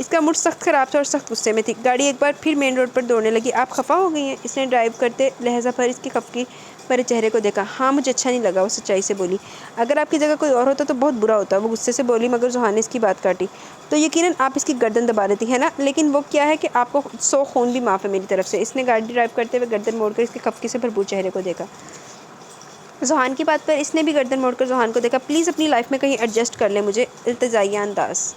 اس کا موڈ سخت خراب تھا اور سخت غصے میں تھی۔ گاڑی ایک بار پھر مین روڈ پر دوڑنے لگی۔ آپ خفا ہو گئی ہیں؟ اس نے ڈرائیو کرتے لہجہ پر اس کی خفگی بھرے چہرے کو دیکھا۔ ہاں مجھے اچھا نہیں لگا، وہ سچائی سے بولی۔ اگر آپ کی جگہ کوئی اور ہوتا تو بہت برا ہوتا، وہ غصے سے بولی، مگر زحان نے اس کی بات کاٹی۔ تو یقیناً آپ اس کی گردن دبا دیتی ہے نا، لیکن وہ کیا ہے کہ آپ کو 100 خون بھی معاف ہے میری طرف سے۔ اس نے گاڑی ڈرائیو کرتے ہوئے گردن موڑ کر اس کے خفگی سے بھرپور چہرے کو دیکھا۔ زحان کی بات پر اس نے بھی گردن موڑ کر زحان کو دیکھا۔ پلیز اپنی لائف میں کہیں ایڈجسٹ کر لیں مجھے، التجائیہ انداز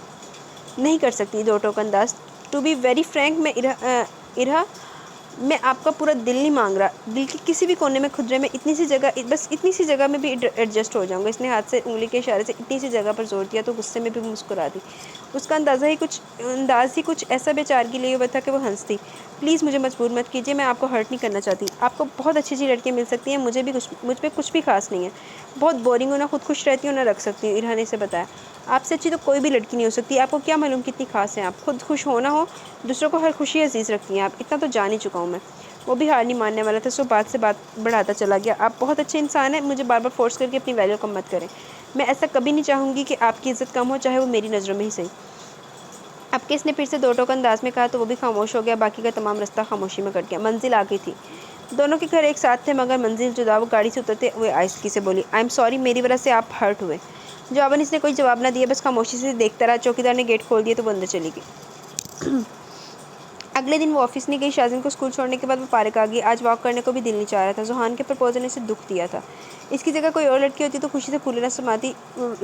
نہیں کر سکتی، دو ٹوک انداز۔ ٹو بی ویری فرینک، ارہا میں آپ کا پورا دل نہیں مانگ رہا، دل کے کسی بھی کونے میں کھدرے میں اتنی سی جگہ، بس اتنی سی جگہ میں بھی ایڈجسٹ ہو جاؤں گا۔ اس نے ہاتھ سے انگلی کے اشارے سے اتنی سی جگہ پر زور دیا تو غصے میں بھی مسکرا دی۔ اس کا انداز ہی کچھ ایسا بے چارگی لیے ہوا تھا کہ وہ ہنس دی۔ پلیز مجھے مجبور مت کیجیے، میں آپ کو ہرٹ نہیں کرنا چاہتی۔ آپ کو بہت اچھی اچھی لڑکیاں مل سکتی ہیں، مجھ پہ کچھ بھی خاص نہیں ہے، بہت بورنگ ہوں، نہ خود خوش رہتی ہوں نہ رکھ سکتی ہوں۔ ارہا نے اسے بتایا۔ آپ سے اچھی تو کوئی بھی لڑکی نہیں ہو سکتی، آپ کو کیا معلوم کتنی خاص ہیں آپ، خود خوش ہو نہ ہو دوسروں کو ہر خوشی عزیز رکھتی ہیں آپ، اتنا تو جان ہی چکا ہوں میں۔ وہ بھی ہار نہیں ماننے والا تھا، سو بات سے بات بڑھاتا چلا گیا۔ آپ بہت اچھے انسان ہیں، مجھے بار بار فورس کر کے اپنی ویلیو کم مت کریں، میں ایسا کبھی نہیں چاہوں گی کہ آپ کی عزت کم ہو، چاہے وہ میری نظروں میں ہی صحیح۔ اب کہ اس نے پھر سے دو ٹوک انداز میں کہا تو وہ بھی خاموش ہو گیا، باقی کا تمام رستہ خاموشی میں کٹ گیا۔ منزل آ گئی تھی، دونوں کے گھر ایک ساتھ تھے مگر منزل جدا۔ وہ گاڑی سے اترتے ہوئے آہستگی سے بولی، آئی ایم سوری، میری وجہ سے آپ ہرٹ ہوئے۔ جواباً اس نے کوئی جواب نہ دیا، بس خاموشی سے دیکھتا رہا۔ چوکیدار نے گیٹ کھول دیا تو وہ اندر چلی گئی۔ اگلے دن وہ آفس نہیں گئی۔ شازم کو اسکول چھوڑنے کے بعد وہ پارک آ گئی۔ آج واک کرنے کو بھی دل نہیں چاہ رہا تھا، زحان کے پرپوزل نے اسے دکھ دیا تھا۔ اس کی جگہ کوئی اور لڑکی ہوتی تو خوشی سے پھولے نہ سماتی۔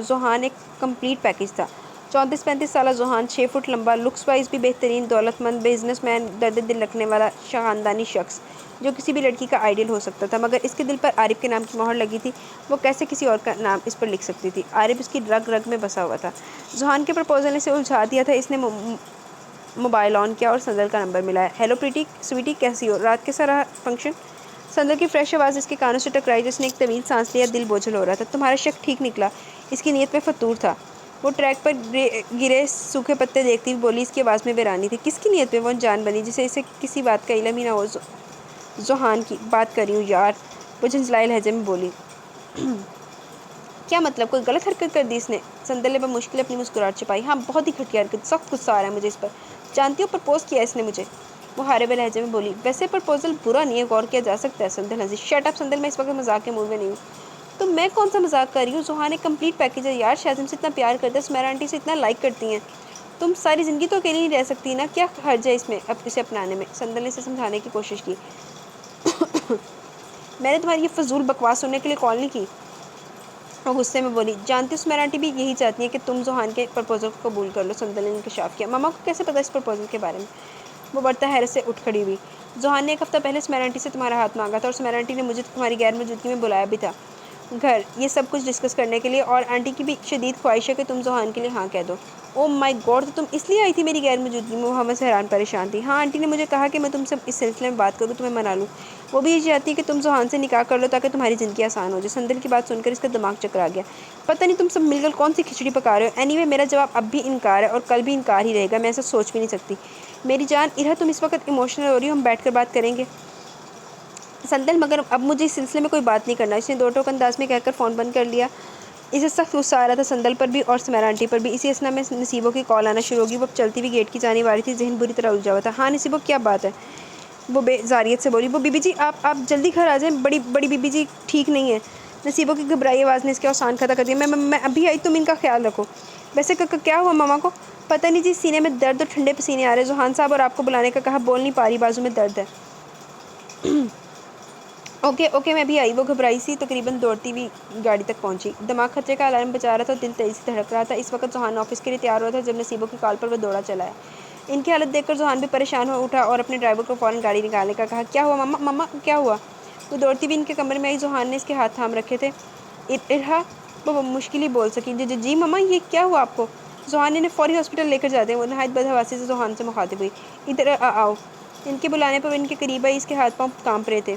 زحان ایک کمپلیٹ پیکج تھا۔ 34-35 سالہ زحان، 6 فٹ لمبا، لکس وائز بھی بہترین، دولت مند، بزنس مین، درد دل رکھنے والا خاندانی شخص، جو کسی بھی لڑکی کا آئیڈیل ہو سکتا تھا، مگر اس کے دل پر عارف کے نام کی مہر لگی تھی۔ وہ کیسے کسی اور کا نام اس پر لکھ سکتی تھی؟ عارف اس کی رگ رگ میں بسا ہوا تھا۔ زحان کے پرپوزل نے اسے الجھا دیا تھا۔ اس نے موبائل آن کیا اور سندل کا نمبر ملایا۔ ہیلو پریٹی سویٹی، کیسی ہو؟ رات کیسا رہا فنکشن؟ سندل کی فریش آواز اس کے کانوں سے ٹکرائی تو اس نے ایک طویل سانس لیا، دل بوجھل ہو رہا تھا۔ تمہارا شک ٹھیک نکلا، اس کی نیت میں فتور تھا۔ وہ ٹریک پر گرے سوکھے پتے دیکھتی ہوئی بولی، اس کی آواز میں ویرانی تھی۔ کس کی نیت میں؟ وہ انجان بنی جسے اسے کسی بات کا علم ہی نہ ہو۔ زحان کی بات کر رہی ہوں یار، وہ جھنجھلائے لہجے میں بولی۔ کیا مطلب؟ کوئی غلط حرکت کر دی اس نے؟ سندل نے بمشکل اپنی مسکراہٹ چھپائی۔ ہاں بہت ہی گھٹیا حرکت، سخت غصہ آ رہا ہے مجھے اس پر۔ جانتی ہو پرپوز کیا اس نے مجھے؟ وہ ہارے ہوئے لہجے میں بولی۔ ویسے پرپوزل برا نہیں ہے، غور کیا جا سکتا ہے۔ سندل ہنسی۔ شٹ اپ سندل، میں اس وقت مذاق کے موڈ میں نہیں ہوں۔ تو میں کون سا مذاق کر رہی ہوں؟ زحان ایک کمپلیٹ پیکج ہے یار، شازم سے اتنا پیار کرتا ہے، سمیرا آنٹی سے اتنا لائک کرتی ہیں، تم ساری زندگی تو اکیلی نہیں رہ سکتی نا، کیا حرج ہے اس میں اسے اپنانے میں؟ سندل نے اسے سمجھانے کی کوشش کی۔ میں نے تمہاری یہ فضول بکواس سننے کے لیے کال نہیں کی، وہ غصے میں بولی۔ جانتی ہو سمیرا آنٹی بھی یہی چاہتی ہیں کہ تم زحان کے پرپوزل کو قبول کر لو، سندل نے انکشاف کیا۔ ماما کو کیسے پتا اس پرپوزل کے بارے میں؟ وہ بڑھتا حیرت سے اٹھ کھڑی ہوئی۔ زحان نے ایک ہفتہ پہلے سمیرا آنٹی سے تمہارا ہاتھ مانگا تھا اور سمیرا آنٹی نے مجھے تمہاری غیر موجودگی میں بلایا بھی تھا گھر، یہ سب کچھ ڈسکس کرنے کے لیے، اور آنٹی کی بھی شدید خواہش ہے کہ تم زحان کے لیے ہاں کہہ دو۔ او مائی گاڈ، تو تم اس لیے آئی تھی میری غیر موجودگی میں؟ وہ ہمیں سے حیران پریشان تھی۔ ہاں آنٹی نے مجھے کہا کہ میں تم سے اس سلسلے میں بات کروں، تمہیں منا لوں، وہ بھی یہ چاہتی ہے کہ تم زحان سے نکاح کر لو تاکہ تمہاری زندگی آسان ہو جائے۔ سندل کی بات سن کر اس کا دماغ چکرا گیا۔ پتہ نہیں تم سب مل کر کون سی کھچڑی پکا رہے ہو۔ اینی وے میرا جواب اب بھی انکار ہے اور کل بھی انکار ہی رہے گا، میں ایسا سوچ بھی نہیں سکتی۔ میری جان ارہا، تم اس وقت ایموشنل ہو رہی ہو، ہم بیٹھ کر بات کریں گے۔ سندل مگر اب مجھے اس سلسلے میں کوئی بات نہیں کرنا، اس نے دو ٹوک انداز میں کہہ کر فون بند کر لیا۔ اسے سخت غصہ آ رہا تھا، سندل پر بھی اور سمیرا آنٹی پر بھی۔ اسی اثنا میں نصیبو کی کال آنا شروع ہوگی۔ وہ اب چلتی ہوئی گیٹ کی جانب آ رہی تھی، ذہن بری طرح الجھا ہوا تھا۔ ہاں نصیبو، کیا بات ہے؟ وہ بے زاریت سے بولی۔ وہ بی بی جی آپ جلدی گھر آ جائیں، بڑی بی بی جی ٹھیک نہیں ہے۔ نصیبو کی گھبرائی آواز نے اس کے اوسان ختم کر دیا۔ میں ابھی آئی، تم ان کا خیال رکھو۔ ویسے کیا ہوا ماما کو؟ پتہ نہیں جی، سینے میں درد اور ٹھنڈے پسینے آ رہے، زحان صاحب اور آپ کو بلانے کا کہا، بول نہیں پا رہی، بازو میں درد ہے۔ اوکے میں بھی آئی۔ وہ گھبرائی سی تقریباً دوڑتی ہوئی گاڑی تک پہنچی۔ دماغ خطرے کا الارم بجا رہا تھا اور دل تیزی سے دھڑک رہا تھا۔ اس وقت زحان آفس کے لیے تیار ہوا تھا جب نصیبو کی کال پر وہ دوڑا چلا ہے۔ ان کی حالت دیکھ کر زحان بھی پریشان ہو اٹھا اور اپنے ڈرائیور کو فوراً گاڑی نکالنے کا کہا۔ کیا ہوا ماما کیا ہوا؟ وہ دوڑتی ہوئی ان کے کمرے میں آئی، زحان نے اس کے ہاتھ تھام رکھے تھے۔ ارہا، وہ مشکل ہی بول سکی۔ جی ماما، یہ کیا ہوا آپ کو؟ زحان نے فوری ہاسپٹل لے کر جاتے ہیں، وہ نہایت بدحواسی سے زحان سے مخاطب ہوئی۔ ادھر آؤ۔ ان کے بلانے پر وہ ان کے قریب آئی، اس کے ہاتھ پاؤں کانپ رہے تھے۔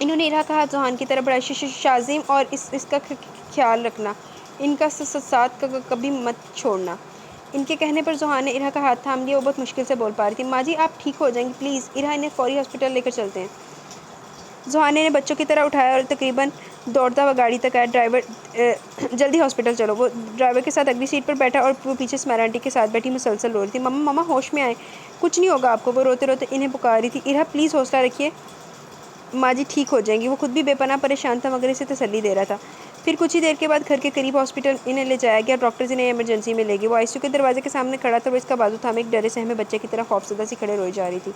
انہوں نے ارہا کا ہاتھ زحان کی طرف بڑھایا۔ شازم اور اس کا خیال رکھنا، ان کا ساتھ کبھی مت چھوڑنا۔ ان کے کہنے پر زحان نے ارہا کا ہاتھ تھام لیا۔ وہ بہت مشکل سے بول پا رہی تھی۔ ماں جی آپ ٹھیک ہو جائیں گی پلیز، ارہا انہیں فوری ہاسپٹل لے کر چلتے ہیں۔ زحان نے انہیں بچوں کی طرح اٹھایا اور تقریباً دوڑتا ہوا گاڑی تک آیا. ڈرائیور جلدی ہاسپٹل چلو. وہ ڈرائیور کے ساتھ اگلی سیٹ پر بیٹھا اور وہ پیچھے سمیرا آنٹی کے ساتھ بیٹھی مسلسل رو رہی تھی. مما مما ہوش میں آئے, کچھ نہیں ہوگا آپ کو. وہ روتے روتے انہیں پکار رہی تھی. ارہا پلیز حوصلہ رکھیے, ماں جی ٹھیک ہو جائیں گی. وہ خود بھی بے پناہ پریشان تھا مگر اسے تسلی دے رہا تھا. پھر کچھ ہی دیر کے بعد گھر کے قریب ہاسپٹل انہیں لے جایا گیا. ڈاکٹرز انہیں ایمرجنسی میں لے گئے. وہ آئی سی یو کے دروازے کے سامنے کھڑا تھا. وہ اس کا بازو تھامے ایک ڈرے سہمے بچے کی طرح خوفزدہ سی کھڑے روئی جا رہی تھی.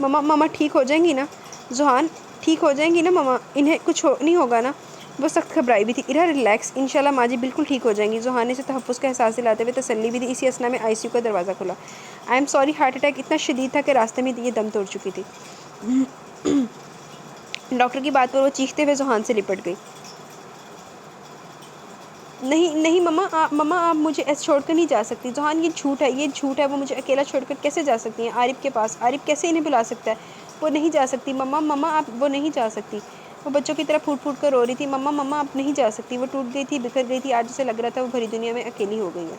مما مما ٹھیک ہو جائیں گی نا, ذوحان ٹھیک ہو جائیں گی نا مما, انہیں کچھ نہیں ہوگا نا. وہ سخت گھبرائی بھی تھی. ارہا ریلیکس, انشاءاللہ ماں جی بالکل ٹھیک ہو جائیں گی. ذوحان نے اسے تحفظ کا احساس دلاتے ہوئے تسلی بھی دی. اسی اثنا میں آئی سی یو کا دروازہ کھلا. I am sorry, heart attack اتنا شدید تھا کہ راستے میں یہ دم توڑ چکی تھی. ڈاکٹر کی بات پر وہ چیختے ہوئے ذوحان سے لپٹ گئی. نہیں نہیں مما مما آپ مجھے ایسے چھوڑ کر نہیں جا سکتی. ذوحان یہ جھوٹ ہے, یہ جھوٹ ہے. وہ مجھے اکیلا چھوڑ کر کیسے جا سکتی ہیں عارف کے پاس؟ عارف کیسے انہیں بلا سکتا ہے؟ وہ نہیں جا سکتی مما مما آپ, وہ نہیں جا سکتی. وہ بچوں کی طرح پھوٹ پھوٹ کر رو رہی تھی. مما مما آپ نہیں جا سکتی. وہ ٹوٹ گئی تھی, بکھر گئی تھی. آج اسے لگ رہا تھا وہ بھری دنیا میں اکیلی ہو گئی ہے.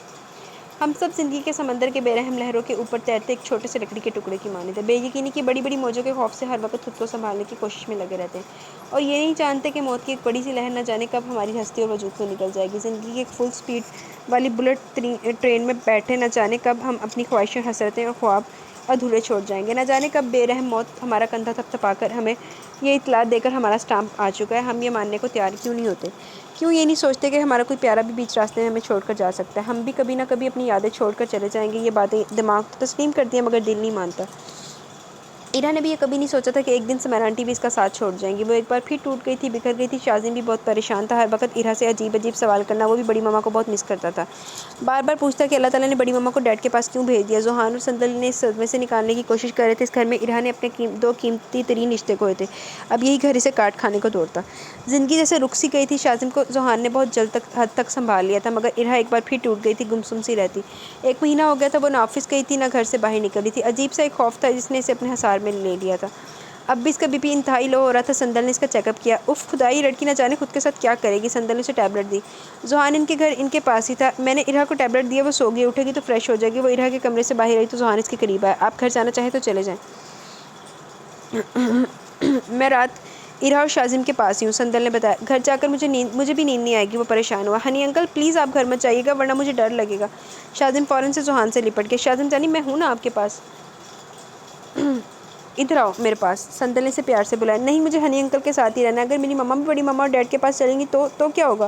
ہم سب زندگی کے سمندر کے بے رحم لہروں کے اوپر تیرتے ایک چھوٹے سے لکڑی کے ٹکڑے کی مانند ہیں. بے یقینی کی بڑی بڑی موجوں کے خوف سے ہر وقت خود کو سنبھالنے کی کوشش میں لگے رہتے ہیں, اور یہ نہیں جانتے کہ موت کی ایک بڑی سی لہر نہ جانے کب ہماری ہستی اور وجود سے نکل جائے گی. زندگی کی ایک فل سپیڈ والی بلٹ ٹرین میں بیٹھے نہ جانے کب ہم اپنی خواہشیں, حسرتیں اور خواب ادھورے چھوڑ جائیں گے. نہ جانے کب بے رحم موت ہمارا کندھا تھپ تھپا کر ہمیں یہ اطلاع دے کر ہمارا اسٹامپ آ چکا ہے. ہم یہ ماننے کو تیار کیوں نہیں ہوتے؟ کیوں یہ نہیں سوچتے کہ ہمارا کوئی پیارا بھی بیچ راستے میں ہمیں چھوڑ کر جا سکتا ہے؟ ہم بھی کبھی نہ کبھی اپنی یادیں چھوڑ کر چلے جائیں گے. یہ باتیں دماغ تو تسلیم کرتی ہیں مگر دل نہیں مانتا. ارہا نے بھی یہ کبھی نہیں سوچا تھا کہ ایک دن سمیرا آنٹی بھی اس کا ساتھ چھوڑ جائیں گی. وہ ایک بار پھر ٹوٹ گئی تھی, بکھر گئی تھی. شازم بھی بہت پریشان تھا, ہر وقت ارہا سے عجیب عجیب سوال کرنا. وہ بھی بڑی مما کو بہت مس کرتا تھا. بار بار پوچھتا کہ اللہ تعالیٰ نے بڑی مما کو ڈیڈ کے پاس کیوں بھیج دیا. ذوحان اور سندل نے اس صدمے سے نکالنے کی کوشش کر رہے تھے. اس گھر میں ارہا نے اپنے دو قیمتی ترین رشتے کھوئے تھے. اب یہی گھر اسے کاٹ کھانے کو دوڑتا. زندگی جیسے رک سی گئی تھی. شازم کو ذوحان نے بہت جلد حد تک سنبھال لیا تھا, مگر ارہا ایک بار پھر ٹوٹ گئی تھی, گمسم سی رہتی. ایک مہینہ ہو گیا تھا وہ نہ آفس گئی تھی نہ گھر سے باہر نکلی تھی. عجیب سا ایک خوف تھا جس نے اسے اپنے حصار میں لے لیا تھا. اب بھی اس کا بی پی انتہائی لو ہو رہا تھا. سندل نے اس کا چیک اپ کیا. اف خدائی, لڑکی نہ جانے خود کے ساتھ کیا کرے گی. سندل نے اسے ٹیبلٹ دی. ذوحان ان کے گھر ان کے پاس ہی تھا. میں نے ارہا کو ٹیبلٹ دیا, وہ سو گئی, اٹھے گی تو فریش ہو جائے گی. وہ ارہا کے کمرے سے باہر آئی تو ذوحان اس کے قریب آیا. آپ گھر جانا چاہیں تو چلے جائیں. میں رات ارہا اور شازم کے پاس ہی ہوں, سندل نے بتایا. گھر جا کر مجھے بھی نیند نہیں آئے گی. وہ پریشان ہوا. ہنی انکل پلیز آپ گھر مت جائیے گا ورنہ مجھے ڈر لگے گا. شازم فوراً سے ذوحان سے لپٹ گیا. شازم جانی میں ہوں نا آپ کے پاس, ادھر آؤ میرے پاس. سندل نے اسے پیار سے بلایا. نہیں مجھے ہنی انکل کے ساتھ ہی رہنا ہے. اگر میری مما بھی بڑی مما اور ڈیڈ کے پاس چلیں گی تو کیا ہوگا؟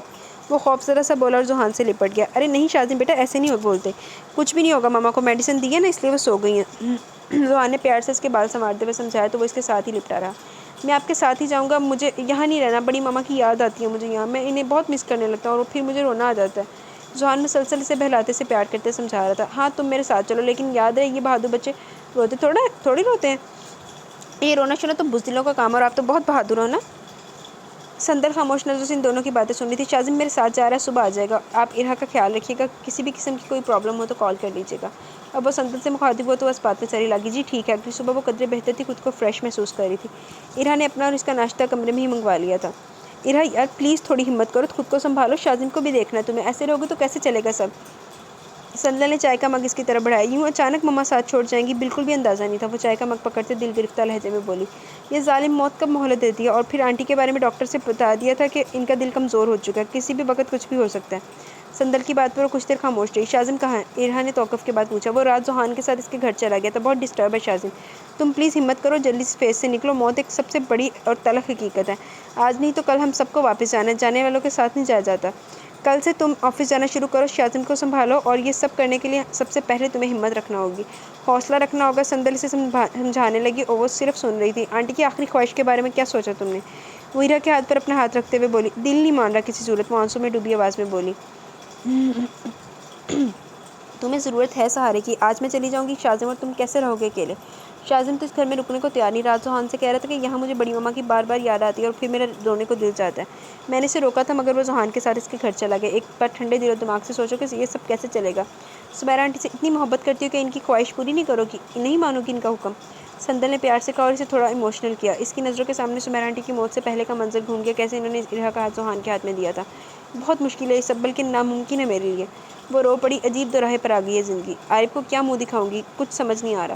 وہ خوفزدہ سا بولا اور ذوحان سے لپٹ گیا. ارے نہیں شازم بیٹا, ایسے نہیں بولتے. کچھ بھی نہیں ہوگا, مما کو میڈیسن دی ہے نا اس لیے وہ سو گئی ہیں. ذوحان نے پیار سے اس کے بال سنوارتے ہوئے سمجھایا تو وہ اس کے ساتھ ہی لپٹا رہا. میں آپ کے ساتھ ہی جاؤں گا, مجھے یہاں نہیں رہنا. بڑی مما کی یاد آتی ہے مجھے یہاں, میں انہیں بہت مس کرنے لگتا ہوں اور پھر مجھے رونا آ جاتا ہے. ذوحان مسلسل اسے بہلاتے سے پیار کرتے سمجھا رہا تھا. ہاں تم میرے ساتھ چلو, لیکن یاد رہے یہ بہادر بچے روتے تھوڑی روتے ہیں. یہ رونا شونا تو بزدلوں کا کام ہے, اور آپ تو بہت بہادر ہو نا. سندل خاموش نظروں سے ان دونوں کی باتیں سن رہی تھی. شازم میرے ساتھ جا رہا ہے, صبح آ جائے گا. آپ ارہا کا خیال رکھیے گا, کسی بھی قسم کی کوئی پرابلم ہو تو کال کر لیجیے گا. اب وہ سندل سے مخاطب ہوا تو بس بات میں سری لگی. جی ٹھیک ہے. اگلی صبح وہ قدرے بہتر تھی, خود کو فریش محسوس کر رہی تھی. ارہا نے اپنا اور اس کا ناشتہ کمرے میں ہی منگوا لیا تھا. ارہا یار پلیز تھوڑی ہمت کرو, خود کو سنبھالو. شازم کو بھی دیکھنا ہے تمہیں, ایسے رہوگے تو کیسے چلے گا سب. سندل نے چائے کا مگ اس کی طرف بڑھایا. یوں اچانک مما ساتھ چھوڑ جائیں گی بالکل بھی اندازہ نہیں تھا. وہ چائے کا مگ پکڑتے دل گرفتہ لہجے میں بولی. یہ ظالم موت کب مہلت دیتی ہے. اور پھر آنٹی کے بارے میں ڈاکٹر سے بتا دیا تھا کہ ان کا دل کمزور ہو چکا ہے, کسی بھی وقت کچھ بھی ہو سکتا ہے. سندل کی بات پر وہ کچھ دیر خاموش رہی. شازم کہاں ہے؟ ارہا نے توقف کے بعد پوچھا. وہ رات ذوحان کے ساتھ اس کے گھر چلا گیا تھا. بہت ڈسٹرب ہے شازم, تم پلیز ہمت کرو, جلدی سے فیز سے نکلو. موت ایک سب سے بڑی اور تلخ حقیقت ہے. آج نہیں تو کل ہم سب کو واپس جانا ہے, جانے والوں کے ساتھ نہیں جایا جاتا. کل سے تم آفس جانا شروع کرو, شازم کو سنبھالو, اور یہ سب کرنے کے لیے سب سے پہلے تمہیں ہمت رکھنا ہوگی, حوصلہ رکھنا ہوگا. سندل اسے سمجھانے لگی اور وہ صرف سن رہی تھی. آنٹی کی آخری خواہش کے بارے میں کیا سوچا تم نے؟ وہ ارہا کے ہاتھ پر اپنا ہاتھ رکھتے ہوئے بولی. دل نہیں مان رہا کسی صورت. وہ آنسوں میں ڈوبی آواز میں بولی. تمہیں ضرورت ہے سہارے کی. آج میں چلی جاؤں گی شازم, اور تم کیسے رہو گے اکیلے؟ شازم تو اس گھر میں رکنے کو تیار نہیں رہا. ذوحان سے کہہ رہا تھا کہ یہاں مجھے بڑی مما کی بار بار یاد آتی ہے اور پھر میرا رونے کو دل چاہتا ہے. میں نے اسے روکا تھا مگر وہ ذوحان کے ساتھ اس کے گھر چلا گیا. ایک بار ٹھنڈے دل و دماغ سے سوچو کہ یہ سب کیسے چلے گا. سمیرا آنٹی سے اتنی محبت کرتی ہو کہ ان کی خواہش پوری نہیں کرو گی, نہیں مانو گی ان کا حکم؟ سندل نے پیار سے کہا اور اسے تھوڑا ایموشنل کیا. اس کی نظروں کے سامنے سمیرا آنٹی کی موت سے پہلے کا منظر گھوم گیا, کیسے انہوں نے ارہا کا ہاتھ ذوحان کے ہاتھ میں دیا تھا. بہت مشکل ہے یہ سب, بلکہ ناممکن ہے میرے لیے. وہ رو پڑی. عجیب دوراہے پر آ گئی ہے زندگی. عارف کو کیا منہ دکھاؤں گی, کچھ سمجھ نہیں آ رہا.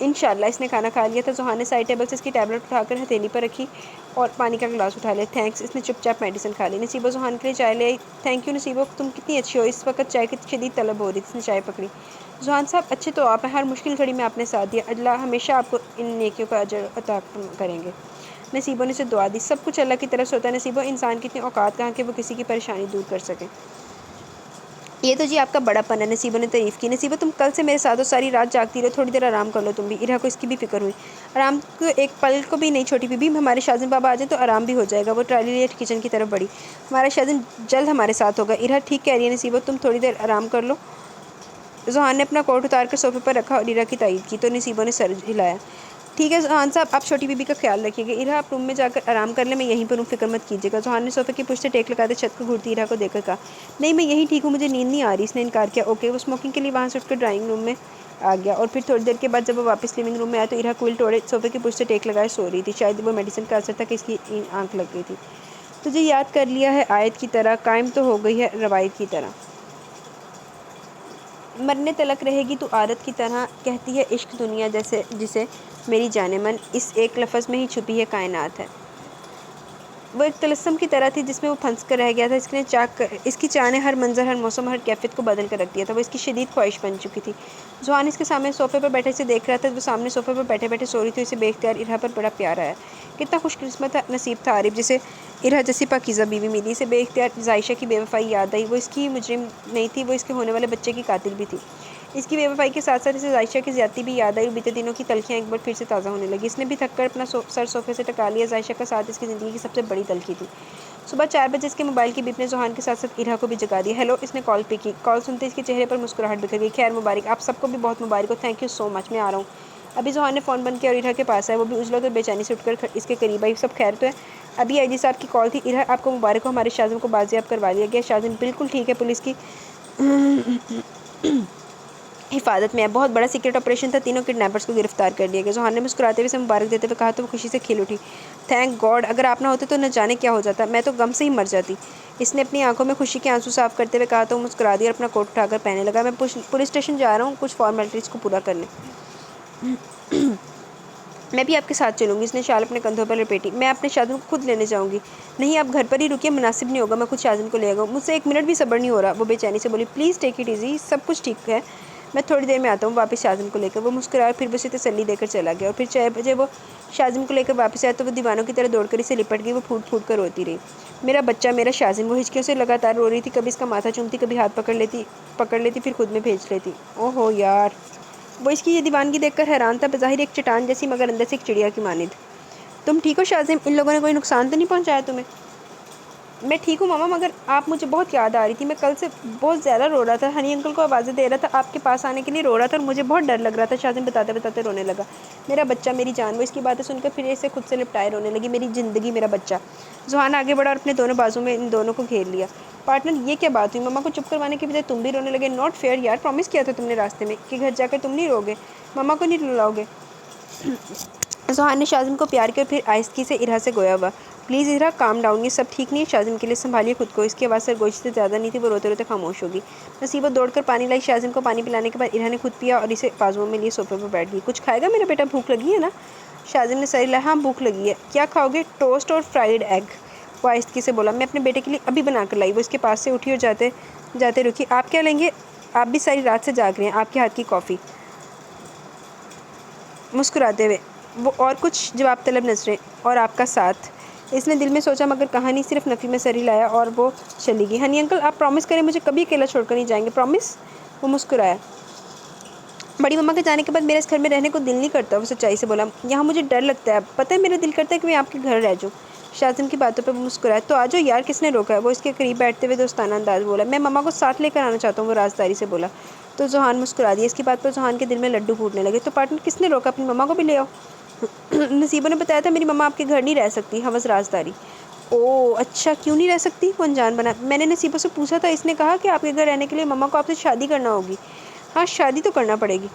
انشاءاللہ اس نے کھانا کھا لیا تھا۔ ذوحان نے سائڈ ٹیبل سے اس کی ٹیبلٹ اٹھا کر ہتھیلی پر رکھی اور پانی کا گلاس اٹھا لیا۔ تھینکس، اس نے چپ چاپ میڈیسن کھا لی۔ نصیبہ ذوحان کے لیے چائے لے آئی۔ تھینک یو نصیبہ، تم کتنی اچھی ہو، اس وقت چائے کی شدید طلب ہو رہی تھی۔ اس نے چائے پکڑی۔ ذوحان صاحب اچھے تو آپ ہیں، ہر مشکل گھڑی میں آپ نے ساتھ دیا، اللہ ہمیشہ آپ کو ان نیکیوں کا اجر عطا کریں گے۔ نصیبہ نے اسے دعا دی۔ سب کچھ اللہ کی طرف سے ہوتا ہے نصیبہ، انسان کی اتنی اوقات کہاں کہ وہ کسی کی پریشانی دور کر سکے۔ یہ تو جی آپ کا بڑا پن ہے، نصیبہ نے تعریف کی۔ نصیبہ تم کل سے میرے ساتھ ہو، ساری رات جاگتی رہو، تھوڑی دیر آرام کر لو تم بھی۔ ارہا کو اس کی بھی فکر ہوئی۔ آرام کو ایک پل کو بھی نہیں چھوٹی بی بی، ہمارے شازم بابا آ جائیں تو آرام بھی ہو جائے گا۔ وہ ٹرالی لیے کچن کی طرف بڑھی۔ ہمارا شازم جلد ہمارے ساتھ ہوگا۔ ارہا ٹھیک کہہ رہی ہے نصیبہ، تم تھوڑی دیر آرام کر لو۔ ذوحان نے اپنا کوٹ اتار کر صوفے پر رکھا اور ارہا کی تائید کی تو نصیبہ نے سر ہلایا۔ ٹھیک ہے ذوحان صاحب، آپ چھوٹی بی بی کا خیال رکھیے گا۔ ارہا آپ روم میں جا کر آرام کر لیں، میں یہیں پر ہوں، فکر مت کیجیے گا۔ ذوحان نے صوفے کی پشت سے ٹیک لگاتے چھت کو گھورتی ارہا کو دیکھ کر کہا۔ نہیں میں یہیں ٹھیک ہوں، مجھے نیند نہیں آ رہی۔ اس نے انکار کیا۔ اوکے۔ وہ اسموکنگ کے لیے وہاں سے اٹھ کر ڈرائنگ روم میں آ گیا اور پھر تھوڑی دیر کے بعد جب وہ واپس لیونگ روم میں آیا تو ارہا کوئل توڑے صوفے کی پشت سے ٹیک لگائے سو رہی تھی۔ شاید وہ میڈیسن کا اثر تھا کہ اس کی آنکھ لگ گئی تھی۔ تجھے یاد کر لیا ہے آیت کی طرح، قائم تو ہو گئی ہے روایت کی طرح، مرنے تلک رہے گی تو عادت کی طرح، کہتی ہے عشق دنیا جسے میری جان من، اس ایک لفظ میں ہی چھپی ہے کائنات ہے۔ وہ ایک طلسم کی طرح تھی جس میں وہ پھنس کر رہ گیا تھا۔ اس کی چاہ نے ہر منظر، ہر موسم، ہر کیفیت کو بدل کر رکھ دیا تھا۔ وہ اس کی شدید خواہش بن چکی تھی۔ ذوحان اس کے سامنے صوفے پر بیٹھے سے دیکھ رہا تھا، وہ سامنے صوفے پر بیٹھے بیٹھے سو رہی تھی، اسے بے اختیار ارہا پر بڑا پیار آیا۔ کتنا خوش قسمت نصیب تھا عارف جسے ارہا جیسی پاکیزہ بیوی ملی۔ اسے بے اختیار عائشہ کی بے وفائی یاد آئی۔ وہ اس کی مجرم نہیں تھی، وہ اس کے ہونے والے بچے کی قاتل بھی تھی۔ اس کی بے وفائی کے ساتھ ساتھ اسے عائشہ کی زیادتی بھی یاد آئی اور بیتے دنوں کی تلخیاں ایک بار پھر سے تازہ ہونے لگی۔ اس نے بھی تھک کر اپنا سر صوفے سے ٹکا لیا۔ عائشہ کا ساتھ اس کی زندگی کی سب سے بڑی تلخی تھی۔ صبح 4 بجے اس کے موبائل کی بیپ نے ذوحان کے ساتھ ساتھ ارہا کو بھی جگا دیا۔ ہیلو، اس نے کال پک کی۔ کال سنتے اس کے چہرے پر مسکراہٹ بکھر گئی۔ خیر مبارک، آپ سب کو بھی بہت مبارک ہو، تھینک یو سو مچ، میں آ رہا ہوں ابھی۔ ذوحان نے فون بند کیا اور ارہا کے پاس آیا۔ وہ بھی اجلت اور بے چینی سے اٹھ کر اس کے قریب آئی۔ سب خیر تو ہے؟ ابھی آئی جی صاحب کی کال تھی۔ ارہا آپ کو مبارک ہو، ہمارے شازم کو بازیاب کروا لیا گیا۔ شازم بالکل ٹھیک ہے، پولیس کی حفاظت میں ہے۔ بہت بڑا سیکرٹ آپریشن تھا، تینوں کڈنیپرز کو گرفتار کر لیا گیا۔ ذوحان نے مسکراتے ہوئے اسے مبارک دیتے ہوئے کہا تو وہ خوشی سے کھل اٹھی۔ تھینک گاڈ، اگر آپ نہ ہوتے تو نہ جانے کیا ہو جاتا، میں تو غم سے ہی مر جاتی۔ اس نے اپنی آنکھوں میں خوشی کے آنسو صاف کرتے ہوئے کہا تو وہ مسکرا دیا اور اپنا کوٹ اٹھا کر پہننے لگا۔ میں پولیس اسٹیشن جا رہا ہوں کچھ فارمیلٹیز کو پورا کرنے۔ میں بھی آپ کے ساتھ چلوں گی۔ اس نے شال اپنے کندھوں پر لپیٹی۔ میں اپنے شازم کو خود لینے جاؤں گی۔ نہیں آپ گھر پر ہی رکیے، مناسب نہیں ہوگا، میں خود شازم کو لے آؤں گا۔ مجھ سے 1 منٹ بھی صبر نہیں ہو رہا، وہ بے چینی سے بولی۔ پلیز ٹیک اٹ ایزی، سب کچھ ٹھیک ہے، میں تھوڑی دیر میں آتا ہوں واپس شازم کو لے کر۔ وہ مسکرایا اور پھر اسے تسلی دے کر چلا گیا اور پھر 4 بجے وہ شازم کو لے کر واپس آیا تو وہ دیوانوں کی طرح دوڑ کر اسے لپٹ گئی۔ وہ پھوٹ پھوٹ کر روتی رہی۔ میرا بچہ، میرا شازم۔ وہ ہچکیوں سے لگاتار رو رہی تھی، کبھی اس کا ماتھا چومتی، کبھی ہاتھ پکڑ لیتی پھر خود میں بھیج لیتی۔ او ہو یار، وہ اس کی یہ دیوانگی دیکھ کر حیران تھا، بظاہر ایک چٹان جیسی مگر اندر سے ایک چڑیا کی مانند۔ تم ٹھیک ہو شازم؟ ان لوگوں نے کوئی نقصان تو نہیں پہنچایا تمہیں؟ میں ٹھیک ہوں ماما، مگر آپ مجھے بہت یاد آ رہی تھی، میں کل سے بہت زیادہ رو رہا تھا، ہنی انکل کو آوازیں دے رہا تھا، آپ کے پاس آنے کے لیے رو رہا تھا اور مجھے بہت ڈر لگ رہا تھا۔ شازم بتاتے بتاتے رونے لگا۔ میرا بچہ، میری جان۔ وہ اس کی باتیں سن کر پھر اسے خود سے لپٹائے رونے لگی۔ میری زندگی، میرا بچہ۔ ذوحان آگے بڑھا اور اپنے دونوں بازو میں ان دونوں کو گھیر لیا۔ پارٹنر یہ کیا بات ہوئی، ماما کو چپ کروانے کے بجائے تم بھی رونے لگے، ناٹ فیئر یار، پرومس کیا تھا تم نے راستے میں کہ گھر جا کر تم نہیں روگے، ماما کو نہیں رلاؤ گے۔ ذوحان نے شازم کو پیار کیا اور پھر آہستگی سے ارہا سے گویا ہوا۔ پلیز ارہا کام ڈاؤن، یہ سب ٹھیک نہیں ہے، شازم کے لیے سنبھالیے خود کو۔ اس کی آواز سرگوشی سے زیادہ نہیں تھی، وہ روتے روتے خاموش ہو گئی۔ نصیبہ دوڑ کر پانی لائی۔ شازم کو پانی پلانے کے بعد ارہا نے خود پیا اور اسے بازوؤں میں لیے صوفے پر بیٹھ گئی۔ کچھ کھائے گا میرا بیٹا، بھوک لگی ہے نا؟ شازم نے سر ہلایا۔ ہاں بھوک لگی ہے۔ کیا کھاؤ گے؟ ٹوسٹ اور فرائیڈ ایگ، وہ آہستگی سے بولا۔ میں اپنے بیٹے کے لیے ابھی بنا کر لائی۔ وہ اس کے پاس سے اٹھی اور جاتے جاتے رکی۔ آپ کیا لیں گے؟ آپ بھی ساری رات سے جاگ رہے ہیں، آپ کے ہاتھ کی کافی، مسکراتے ہوئے وہ اور کچھ جواب طلب نظریں، اور آپ کا ساتھ۔ اس نے دل میں سوچا مگر کہا نہیں، صرف نفی میں سر ہلایا اور وہ چلی گئی۔ ہنی انکل آپ پرومس کریں مجھے کبھی اکیلا چھوڑ کر نہیں جائیں گے، پرومس؟ وہ مسکرایا۔ بڑی مما کے جانے کے بعد میرا اس گھر میں رہنے کو دل نہیں کرتا، وہ سچائی سے بولا۔ یہاں مجھے ڈر لگتا ہے، پتہ ہے میرا دل کرتا ہے کہ میں آپ کے گھر رہ جاؤں۔ شازم کی باتوں پہ وہ مسکرایا۔ تو آ جاؤ یار، کس نے روکا ہے؟ وہ اس کے قریب بیٹھتے ہوئے دوستانہ انداز بولا۔ میں مما کو ساتھ لے کر آنا چاہتا ہوں، وہ رازداری سے بولا۔ تو ذوحان مسکرا دیا۔ اس کی بات پر ذوحان کے دل میں لڈو پھوٹنے لگے۔ تو پارٹنر کس نے روکا، اپنی مما کو بھی لے آؤ۔ نصیبہ نے بتایا تھا میری مما آپ کے گھر نہیں رہ سکتی، حوض رازداری۔ او اچھا، کیوں نہیں رہ سکتی؟ وہ انجان بنا۔ میں نے نصیبہ سے پوچھا تھا، اس نے کہا کہ آپ کے گھر رہنے کے لیے مما کو آپ سے شادی کرنا ہوگی۔ ہاں شادی تو کرنا پڑے گی۔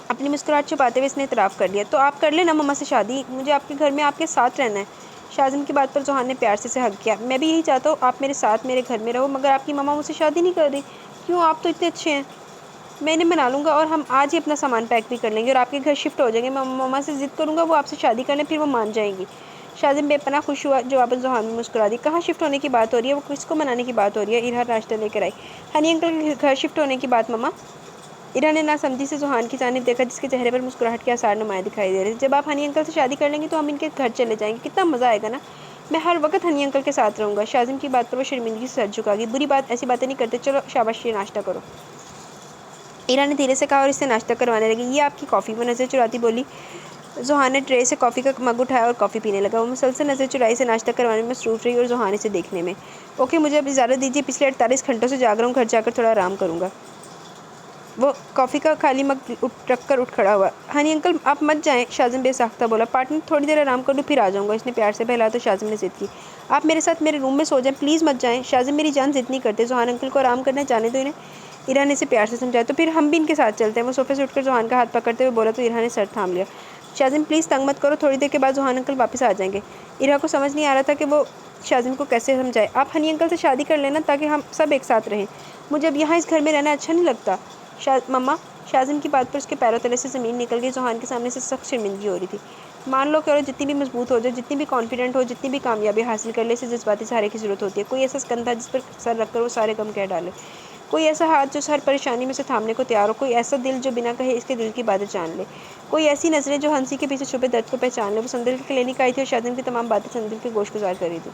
اپنی مسکراہٹ چھپاتے ہوئے اس نے اعتراف کر لیا۔ تو آپ کر لیں نا مما سے شادی، مجھے آپ کے گھر میں آپ کے ساتھ رہنا ہے۔ شازم کی بات پر ذوحان نے پیار سے اسے ہگ کیا۔ میں بھی یہی چاہتا ہوں آپ میرے ساتھ میرے گھر میں رہو، مگر آپ کی مما مجھ سے شادی نہیں کر رہی۔ کیوں، آپ تو اتنے اچھے ہیں۔ میں انہیں منا لوں گا اور ہم آج ہی اپنا سامان پیک بھی کر لیں گے اور آپ کے گھر شفٹ ہو جائیں گے. میں ماما سے ضد کروں گا وہ آپ سے شادی کر لیں, پھر وہ مان جائیں گی. شاذم بے پناہ خوش ہوا. جواباً زحان میں مسکرا دی. کہاں شفٹ ہونے کی بات ہو رہی ہے, وہ کس کو منانے کی بات ہو رہی ہے؟ ارہا ناشتہ لے کر آئی. ہنی انکل کے گھر شفٹ ہونے کی بات ماما. ارہا نے ناسمجھی سے زحان کی جانب دیکھا جس کے چہرے پر مسکراہٹ کے آثار نمایاں دکھائی دے رہے تھے. جب آپ ہنی انکل سے شادی کر لیں گے تو ہم ان کے گھر چلے جائیں گے, کتنا مزہ آئے گا نا. میں ہر وقت ہنی انکل کے ساتھ رہوں گا. شاذم کی بات پر وہ شرمندگی سے سر جھکا گئی. بری بات, ایسی باتیں نہیں کرتے, چلو شاباش یہ ناشتہ کرو. ارہا نے دھیرے سے کہا اور اس سے ناشتہ کروانے لگی. یہ آپ کی کافی, وہ نظر چراتی بولی. زحان نے ٹرے سے کافی کا مگ اٹھایا اور کافی پینے لگا. وہ مسلسل نظر چرائی سے ناشتہ کروانے میں مصروف رہی اور زحان اسے دیکھنے میں. اوکے مجھے اب اجازت دیجیے, پچھلے 48 گھنٹوں سے جاگ رہا ہوں, گھر جا کر تھوڑا آرام کروں گا. وہ کافی کا خالی مگ رکھ کر اٹھ کھڑا ہوا. ہنی انکل آپ مت جائیں, شاذم بے ساختہ بولا. پارٹنر تھوڑی دیر آرام کر لوں پھر آ جاؤں گا, اس نے پیار سے بہلایا تو شاذم نے ضد کی. آپ میرے ساتھ میرے روم میں سو جائیں, پلیز مت جائیں. شاذم میری جان ضد نہیں کرتے, زحان انکل کو آرام کرنا جانے دو انہیں. ارہا نے اسے پیار سے سمجھایا. تو پھر ہم بھی ان کے ساتھ چلتے ہیں. وہ صوفے سے اٹھ کر زحان کا ہاتھ پکڑتے ہوئے بولا تو ارہا نے سر تھام لیا. شاذم پلیز تنگ مت کرو, تھوڑی دیر کے بعد زحان انکل واپس آ جائیں گے. ارہا کو سمجھ نہیں آ رہا تھا کہ وہ شاذم کو کیسے سمجھائے. آپ ہنی انکل سے شادی کر لینا تاکہ ہم سب ایک ساتھ رہیں. مجھے اب یہاں اس گھر میں رہنا اچھا نہیں لگتا. مما. شاذم کی بات پر اس کے پیروں تلے سے زمین نکل گئی. زحان کے سامنے سے سخت شرمندگی ہو رہی تھی. مان لو کہ جتنی بھی مضبوط ہو جائے, جتنی بھی کانفیڈنٹ ہو, جتنی بھی کامیابی حاصل کر لے, اسے جذباتی سہارے کی ضرورت ہوتی ہے. کوئی ایسا کندھا جس پر سر رکھ کر وہ سارے غم کہہ ڈالے. کوئی ایسا ہاتھ جو ہر پریشانی میں سے تھامنے کو تیار ہو. کوئی ایسا دل جو بنا کہے اس کے دل کی باتیں جان لے. کوئی ایسی نظریں جو ہنسی کے پیچھے چھپے درد کو پہچان لے. وہ سندل کی کلینک آئی تھی اور شاذم کی تمام باتیں سندل کے گوش گزار کر رہی تھی.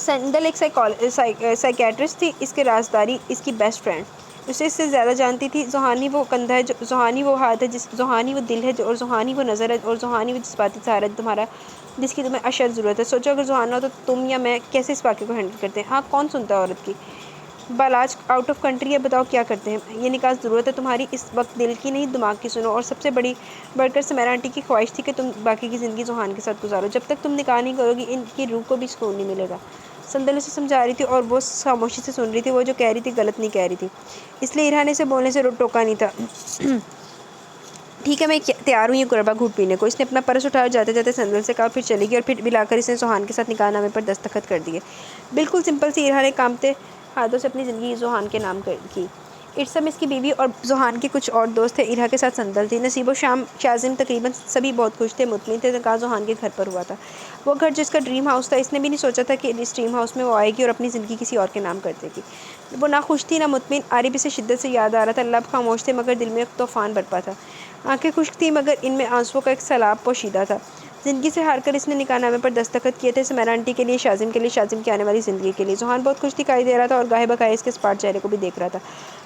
سندل ایک سائیکیٹرسٹ تھی, اس کے رازداری اس کی بیسٹ فرینڈ. اسے اس سے زیادہ جانتی تھی. زحانی وہ کندھا ہے, زحانی وہ ہاتھ ہے, زحانی وہ دل ہے, اور زحانی وہ نظر ہے, اور زحانی وہ جذباتی سہارا ہے تمہارا جس کی تمہیں اشد ضرورت ہے. سوچو اگر زحان نہ ہو تو تم یا میں کیسے اس واقعے کو ہینڈل کرتے ہیں. ہاں کون سنتا ہے عورت کی بالاج آؤٹ آف کنٹری ہے, بتاؤ کیا کرتے ہیں. یہ نکاح ضرورت ہے تمہاری اس وقت دل کی نہیں دماغ کی. سنو, اور سب سے بڑھ کر سمیرا آنٹی کی خواہش تھی کہ تم باقی کی زندگی زحان کے ساتھ گزارو. جب تک تم نکاح نہیں کرو گی ان کی روح کو بھی سکون نہیں ملے گا. سندل اسے سمجھا رہی تھی اور وہ خاموشی سے سن رہی تھی. وہ جو کہہ رہی تھی غلط نہیں کہہ رہی تھی, اس لیے ارہا نے اسے بولنے سے ٹوکا نہیں تھا. ٹھیک ہے میں تیار ہوں یہ قربا گھوٹ پینے کو. اس نے اپنا پرس اٹھایا اور جاتے جاتے سندل سے کہا, پھر چلی گئی اور پھر ملا کر اس نے زحان کے ساتھ نکاح نامے پر دستخط کر دیے. بالکل سمپل سی. ارہا نے کانپتے ہاتھوں سے اپنی زندگی زحان کے نام کی. ارسم اس کی بیوی اور زحان کے کچھ اور دوست تھے. ارہا کے ساتھ سندل تھی. نصیب و شام شاذم تقریباً سبھی بہت خوش تھے, مطمئن تھے. نکاح زحان کے گھر پر ہوا تھا. وہ گھر جس کا ڈریم ہاؤس تھا. اس نے بھی نہیں سوچا تھا کہ اس ڈریم ہاؤس میں وہ آئے گی اور اپنی زندگی کسی اور کے نام کر دے گی. وہ نہ خوش تھی نہ مطمئن. عارف اسے شدت سے یاد آ رہا تھا. لب خاموش تھے مگر دل میں ایک طوفان برپا تھا. آنکھیں خشک تھیں مگر ان میں آنسوؤں کا ایک سیلاب پوشیدہ تھا. زندگی سے ہار کر اس نے نکاح نامے پر دستخط کیے تھے. سمیرا آنٹی کے لیے, شاذم کے لیے, شاذم کی آنے والی زندگی کے لیے. زحان بہت خوش دکھائی دے رہا تھا اور گاہے بگاہے اس کے اسپاٹ چہرے کو بھی دیکھ رہا تھا.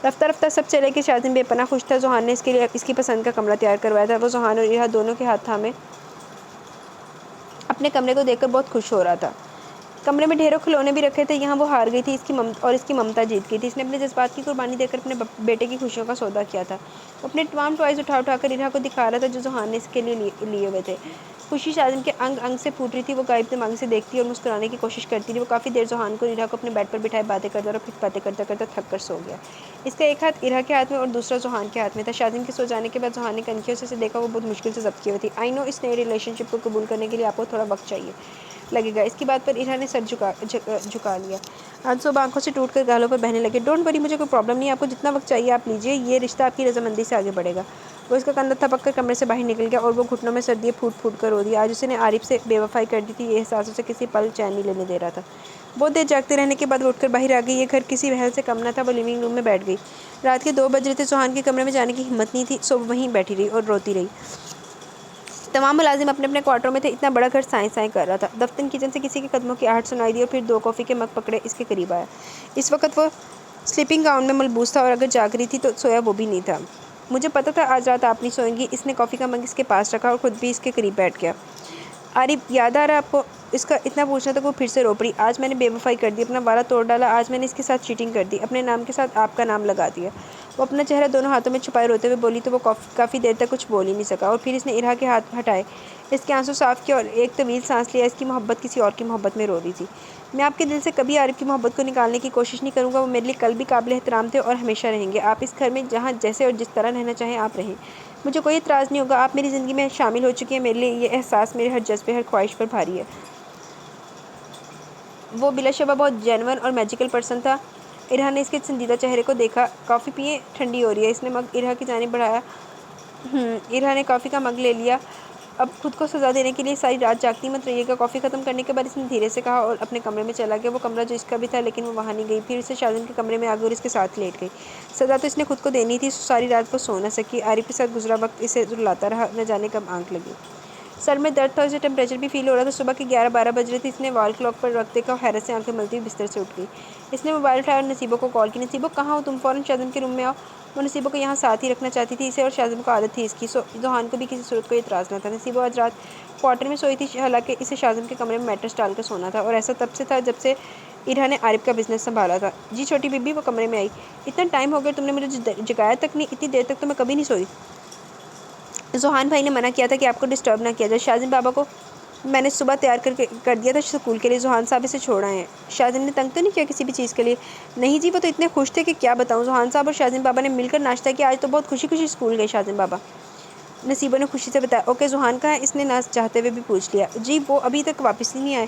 رفتہ رفتہ سب چلے گئے. شاذم بے پناہ خوش تھا. زحان نے اس کے لیے اس کی پسند کا کمرہ تیار کروایا تھا. وہ زحان اور ارہا دونوں کے ہاتھ تھامے اپنے کمرے کو دیکھ کر بہت خوش ہو رہا تھا. کمرے میں ڈھیروں کھلونے بھی رکھے تھے. یہاں وہ ہار گئی تھی اس کی ممتا جیت گئی تھی. اس نے اپنے جذبات کی قربانی دے کر اپنے بیٹے کی خوشیوں کا سودا کیا تھا. وہ اپنے تمام ٹوائز اٹھا کر ارہا کو دکھا رہا تھا جو زحان نے اس کے لیے ہوئے تھے. خوشی شاذم کے انگ انگ سے پھوٹ رہی تھی. وہ غائب دماغ سے دیکھتی اور مسکرانے کی کوشش کرتی تھی. وہ کافی دیر زحان کو ارہا کو اپنے بیڈ پر بٹھائے باتیں کرتا اور پھر باتیں کرتا کرتا تھک کر سو گیا. اس کا ایک ہاتھ ارہا کے ہاتھ میں اور دوسرا زحان کے ہاتھ میں تھا. شاذم کے سو جانے کے بعد زحان نے کنکھیوں سے اسے دیکھا. وہ بہت مشکل سے ضبط کیے ہوئی تھی. آئی نو اس نئے ریلیشن شپ کو قبول کرنے کے لیے آپ کو تھوڑا وقت چاہیے لگے گا. اس کی بات پر ارہا نے سر جھکا لیا. آنسو آنکھوں سے ٹوٹ کر گالوں پر بہنے لگے. ڈونٹ وری, مجھے کوئی پرابلم نہیں ہے. آپ کو جتنا وقت چاہیے آپ لیجیے. یہ رشتہ آپ کی رضامندی سے آگے بڑھے گا. وہ اس کا کندھا تھپک کر کمرے سے باہر نکل گیا اور وہ گھٹنوں میں سر دیے پھوٹ پھوٹ کر رو دیا. آج اس نے عارف سے بے وفائی کر دی تھی. یہ احساس اسے کسی پل چین نہیں لینے دے رہا تھا. بہت دیر جاگتے رہنے کے بعد وہ اٹھ کر باہر آ گئی. یہ گھر کسی محل سے کم نہ تھا. وہ لیونگ روم میں بیٹھ گئی. رات کے 2 بج رہے تھے. زحان کے کمرے میں جانے کی ہمت نہیں تھی, سو وہ وہیں بیٹھی رہی اور روتی رہی. تمام ملازم اپنے اپنے کوارٹروں میں تھے. اتنا بڑا گھر سائیں سائیں کر رہا تھا. دفتر کچن سے کسی کے قدموں کی آہٹ سنائی دی اور پھر 2 کافی کے مگ پکڑے اس کے قریب آیا. اس وقت وہ سلیپنگ گاؤن میں ملبوس تھا اور اگر جاگ رہی تھی تو سویا وہ بھی نہیں تھا. مجھے پتا تھا آج رات آپ نہیں سوئیں گی. اس نے کافی کا مگ اس کے پاس رکھا اور خود بھی اس کے قریب بیٹھ گیا. عارف یاد آ رہا ہے آپ کو؟ اس کا اتنا پوچھنا تھا کہ وہ پھر سے رو پڑی. آج میں نے بے وفائی کر دی, اپنا والا توڑ ڈالا. آج میں نے اس کے ساتھ چیٹنگ کر دی, اپنے نام کے ساتھ آپ کا نام لگا دیا. وہ اپنا چہرہ دونوں ہاتھوں میں چھپائے روتے ہوئے بولی تو وہ کافی دیر تک کچھ بول ہی نہیں سکا. اور پھر اس نے ارہا کے ہاتھ ہٹائے, اس کے آنسو صاف کیا اور ایک طویل سانس لیا. اس کی محبت کسی اور کی محبت میں رو رہی تھی. میں آپ کے دل سے کبھی عارف کی محبت کو نکالنے کی کوشش نہیں کروں گا. وہ میرے لیے کل بھی قابل احترام تھے اور ہمیشہ رہیں گے. آپ اس گھر میں جہاں جیسے اور جس طرح رہنا چاہیں آپ رہیں. مجھے کوئی اعتراض نہیں ہوگا. آپ میری زندگی میں شامل ہو چکی ہیں. میرے لیے یہ احساس میرے ہر جذبے, ہر خواہش پر بھاری ہے. وہ بلا شبہ بہت جینون اور میجیکل پرسن تھا. ارہا نے اس کے سنجیدہ چہرے کو دیکھا۔ کافی پیے، ٹھنڈی ہو رہی ہے۔ اس نے مگ ارہا کی جانب بڑھایا۔ ارہا نے کافی کا مگ لے لیا۔ اب خود کو سزا دینے کے لیے ساری رات جاگتی مت رہیے گا۔ کافی ختم کرنے کے بعد اس نے دھیرے سے کہا اور اپنے کمرے میں چلا گیا۔ وہ کمرہ جو اس کا بھی تھا لیکن وہ وہاں نہیں گئی۔ پھر اسے شازم کے کمرے میں آ گئی اور اس کے ساتھ لیٹ گئی۔ سزا تو اس نے خود کو دینی تھی، ساری رات وہ سو نہ سکی۔ عارف کے ساتھ گزرا وقت اسے رلاتا رہا، نہ جانے کب آنکھ لگی۔ سر میں درد تھا، اسے ٹمپریچر بھی فیل ہو رہا تھا۔ صبح کے 11-12 بج رہے تھے۔ اس نے وال کلاک پر رکھ دیکھا اور حیرت سے آنکھیں ملتی ہوئی بستر سے اٹھ گئی۔ اس نے موبائل اٹھایا اور نصیبہ کو کال کی۔ نصیبہ کہاں ہو تم؟ فوراً شازم کے روم میں آؤ۔ وہ نصیبہ کو یہاں ساتھ ہی رکھنا چاہتی تھی۔ اسے اور شازم کو عادت تھی اس کی۔ ذوحان کو بھی کسی صورت کوئی اعتراض نہ تھا۔ نصیبہ آج رات کوارٹر میں سوئی تھی، حالانکہ اسے شازم کے کمرے میں میٹرس ڈال کر سونا تھا، اور ایسا تب سے تھا جب سے ارہا نے عارف کا بزنس سنبھالا تھا۔ جی چھوٹی بی بی، وہ کمرے میں آئی۔ اتنا ٹائم ہو گیا، تم نے مجھے جگایا تک نہیں؟ اتنی دیر تک تو میں کبھی نہیں سوئی۔ ذوحان بھائی نے منع کیا تھا کہ آپ کو ڈسٹرب نہ کیا جائے۔ شازم بابا کو میں نے صبح تیار کر دیا تھا اسکول کے لیے۔ ذوحان صاحب اسے چھوڑ آئے ہیں۔ شازم نے تنگ تو نہیں کیا کسی بھی چیز کے لیے؟ نہیں جی، وہ تو اتنے خوش تھے کہ کیا بتاؤں۔ ذوحان صاحب اور شازم بابا نے مل کر ناشتہ کیا۔ آج تو بہت خوشی خوشی اسکول گئے شازم بابا، نصیبہ نے خوشی سے بتایا۔ اوکے، ذوحان کہاں ہے؟ اس نے نہ چاہتے ہوئے بھی پوچھ لیا۔ جی وہ ابھی تک واپس ہی نہیں آئے۔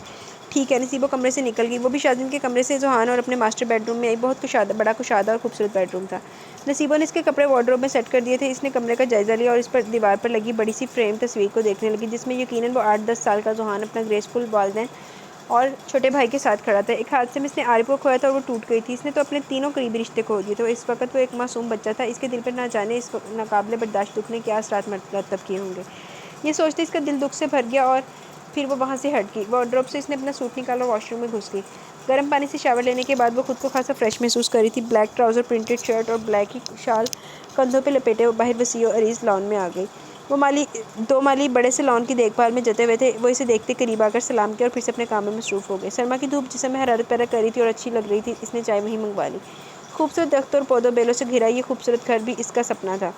ٹھیک ہے۔ نصیبہ کمرے سے نکل گئی۔ وہ بھی شازم کے کمرے سے ذوحان اور اپنے ماسٹر بیڈ روم میں آئی۔ بہت بڑا کشادہ اور خوبصورت بیڈ روم تھا۔ نصیبہ نے اس کے کپڑے وارڈروب میں سیٹ کر دیے تھے۔ اس نے کمرے کا جائزہ لیا اور اس پر دیوار پر لگی بڑی سی فریم تصویر کو دیکھنے لگی، جس میں یقیناً وہ 8-10 سال کا ذوحان اپنا گریسفل والدین اور چھوٹے بھائی کے ساتھ کھڑا تھا۔ ایک حادثے میں اس نے عارف کو کھویا تھا اور وہ ٹوٹ گئی تھی۔ اس نے تو اپنے تینوں قریبی رشتے کھو دیے تھے۔ اس وقت وہ ایک معصوم بچہ تھا۔ اس کے دل پر نہ جانے اس ناقابل برداشت دکھ نے کیا اثرات مرتب کیے ہوں گے۔ یہ سوچتے اس کا دل دکھ سے بھر گیا اور پھر وہ وہاں سے ہٹ گئی۔ وارڈروب سے اس نے اپنا سوٹ نکالا اور واش روم میں گھس گئی۔ گرم پانی سے شاور لینے کے بعد وہ خود کو خاصا فریش محسوس کر رہی تھی۔ بلیک ٹراؤزر، پرنٹڈ شرٹ اور بلیک ہی شال کندھوں پہ لپیٹے وہ باہر وسیع و عریض لان میں آ گئی۔ وہ 2 مالی بڑے سے لان کی دیکھ بھال میں جتے ہوئے تھے۔ وہ اسے دیکھتے قریب آ کر سلام کیا اور پھر سے اپنے کام میں مصروف ہو گئے۔ سرما کی دھوپ جسم میں حرارت پیدا کر رہی تھی اور اچھی لگ رہی تھی۔ اس نے چائے وہیں منگوا لی۔ خوبصورت درختوں اور پودوں بیلوں سے گھرا یہ خوبصورت گھر بھی اس کا سپنا تھا۔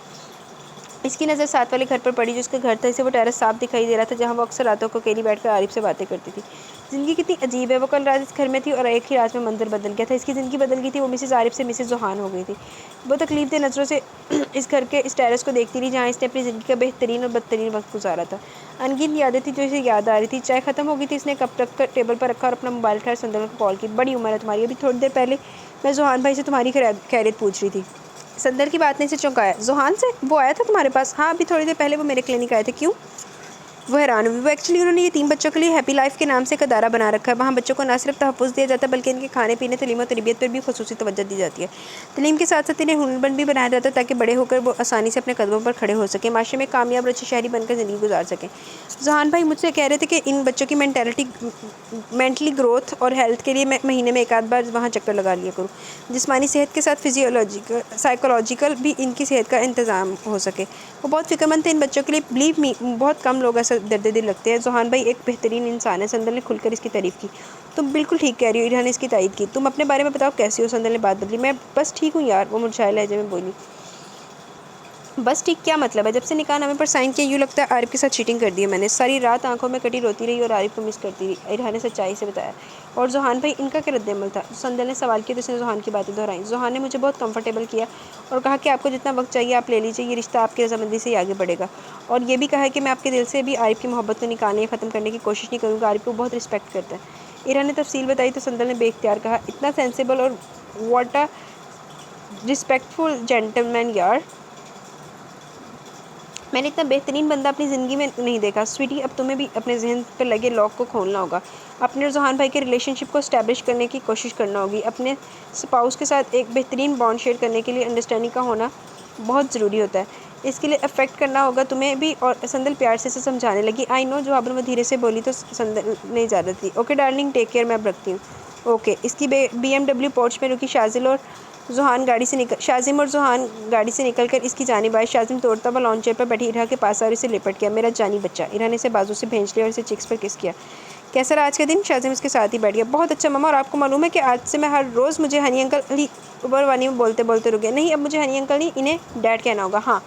اس کی نظر ساتھ والے گھر پر پڑی جو اس کا گھر تھا۔ اسے وہ ٹیرس صاف دکھائی دے رہا تھا جہاں وہ اکثر راتوں کو اکیلی بیٹھ کر عارف سے باتیں کرتی تھی۔ زندگی کتنی عجیب ہے۔ وہ کل رات اس گھر میں تھی اور ایک ہی رات میں منظر بدل گیا تھا۔ اس کی زندگی بدل گئی تھی۔ وہ مسز عارف سے مسز ذوحان ہو گئی تھی۔ وہ تکلیف دہ نظروں سے اس گھر کے اس ٹیرس کو دیکھتی رہی جہاں اس نے اپنی زندگی کا بہترین اور بدترین وقت گزارا تھا۔ ان گنت یادیں تھیں جو اسے یاد آ رہی تھی۔ چائے ختم ہو گئی تھی۔ اس نے کپ رکھ کر ٹیبل پر رکھا اور اپنا موبائل اٹھایا اور سندل کو کال کی۔ بڑی عمر ہے تمہاری، ابھی تھوڑی دیر پہلے میں ذوحان بھائی سے تمہاری خیریت پوچھ رہی تھی۔ سندر کی بات نے اسے چونکایا۔ ذوحان سے؟ وہ آیا تھا تمہارے پاس؟ ہاں، ابھی تھوڑی دیر پہلے وہ میرے کلینک آئے تھے۔ کیوں؟ وہ حیران ہوئی۔ وہ ایکچولی انہوں نے یہ 3 بچوں کے لیے ہیپی لائف کے نام سے ایک ادارہ بنا رکھا ہے۔ وہاں بچوں کو نہ صرف تحفظ دیا جاتا ہے بلکہ ان کے کھانے پینے، تعلیم و تربیت پر بھی خصوصی توجہ دی جاتی ہے۔ تعلیم کے ساتھ ساتھ انہیں ہنرمند بھی بنایا جاتا ہے تاکہ بڑے ہو کر وہ آسانی سے اپنے قدموں پر کھڑے ہو سکیں، معاشرے میں کامیاب اور اچھے شہری بن کر زندگی گزار سکیں۔ ذوحان بھائی مجھ سے کہہ رہے تھے کہ ان بچوں کی مینٹلی گروتھ اور ہیلتھ کے لیے میں مہینے میں 1 آدھ بار وہاں چکر لگا لیا کروں، جسمانی صحت کے ساتھ سائیکولوجیکل بھی ان کی صحت کا انتظام ہو سکے۔ وہ بہت فکر مند تھے ان بچوں کے لیے۔ بلیو می، بہت کم لوگ ایسا درد دل رکھتے ہیں۔ ذوحان بھائی ایک بہترین انسان ہے۔ سندر نے کھل کر اس کی تعریف کی۔ تم بالکل ٹھیک کہہ رہی ہو، ارہا نے اس کی تائید کی۔ تم اپنے بارے میں بتاؤ، کیسی ہو؟ سندر نے بات بدلی۔ میں بس ٹھیک ہوں یار، وہ مرجھائے لہجے میں بولی۔ بس ٹھیک کیا مطلب ہے؟ جب سے نکاح نامے پر سائن کیا یوں لگتا ہے عارف کے ساتھ چیٹنگ کر دی ہے میں نے۔ ساری رات آنکھوں میں کٹی روتی رہی اور عارف کو مس کرتی رہی، ارہا نے سچائی سے بتایا۔ اور ذوحان بھائی، ان کا کیا رد عمل تھا؟ سندر نے سوال کیا تو اس نے ذوحان کی باتیں دہرائیں۔ ذوحان نے مجھے بہت کمفرٹیبل کیا اور کہا کہ آپ کو جتنا وقت چاہیے آپ لے لیجیے، یہ رشتہ آپ کی رضامندی سے ہی آگے بڑھے گا، اور یہ بھی کہا ہے کہ میں آپ کے دل سے بھی عارف کی محبت کو نکالنے یا ختم کرنے کی کوشش نہیں کروں گا۔ عارف کو بہت رسپیکٹ کرتا ہے۔ ارہا نے تفصیل بتائی تو سندر نے بے اختیار کہا، اتنا سینسیبل اور واٹ اے رسپیکٹفل جینٹلمین یار، میں نے اتنا بہترین بندہ اپنی زندگی میں نہیں دیکھا۔ سویٹی، اب تمہیں بھی اپنے ذہن پر لگے لاک کو کھولنا ہوگا، اپنے اور ذوحان بھائی کے ریلیشن شپ کو اسٹیبلش کرنے کی کوشش کرنا ہوگی۔ اپنے سپاؤس کے ساتھ ایک بہترین بانڈ شیئر کرنے کے لیے انڈرسٹینڈنگ کا ہونا بہت ضروری ہوتا ہے۔ اس کے لیے افیکٹ کرنا ہوگا تمہیں بھی۔ اور سندر پیار سے اسے سمجھانے لگی۔ آئی نو، جو وہ دھیرے سے بولی تو سندر نے اجازت دی۔ اوکے ڈارلنگ، ٹیک کیئر، میں اب رکھتی ہوں۔ اوکے۔ اس کی BMW پورچ میں رکی۔ شازم اور ذوحان گاڑی سے نکل کر اس کی جانب آئے۔ شازم توڑتا ہوا لان چیئر پر بیٹھی ارہا کے پاس آیا اور اسے لپٹ گیا۔ میرا جانی بچہ، ارہا نے اسے بازو سے بھینچ لیا اور اسے چیکس پر کس کیا۔ کیسا رہا آج کا دن؟ شازم اس کے ساتھ ہی بیٹھ گیا۔ بہت اچھا ماما، اور آپ کو معلوم ہے کہ آج سے میں ہر روز مجھے ہنی انکل اوبروانی میں بولتے بولتے رک گیا۔ نہیں، اب مجھے ہنی انکل نہیں، انہیں ڈیڈ کہنا ہوگا۔ ہاں،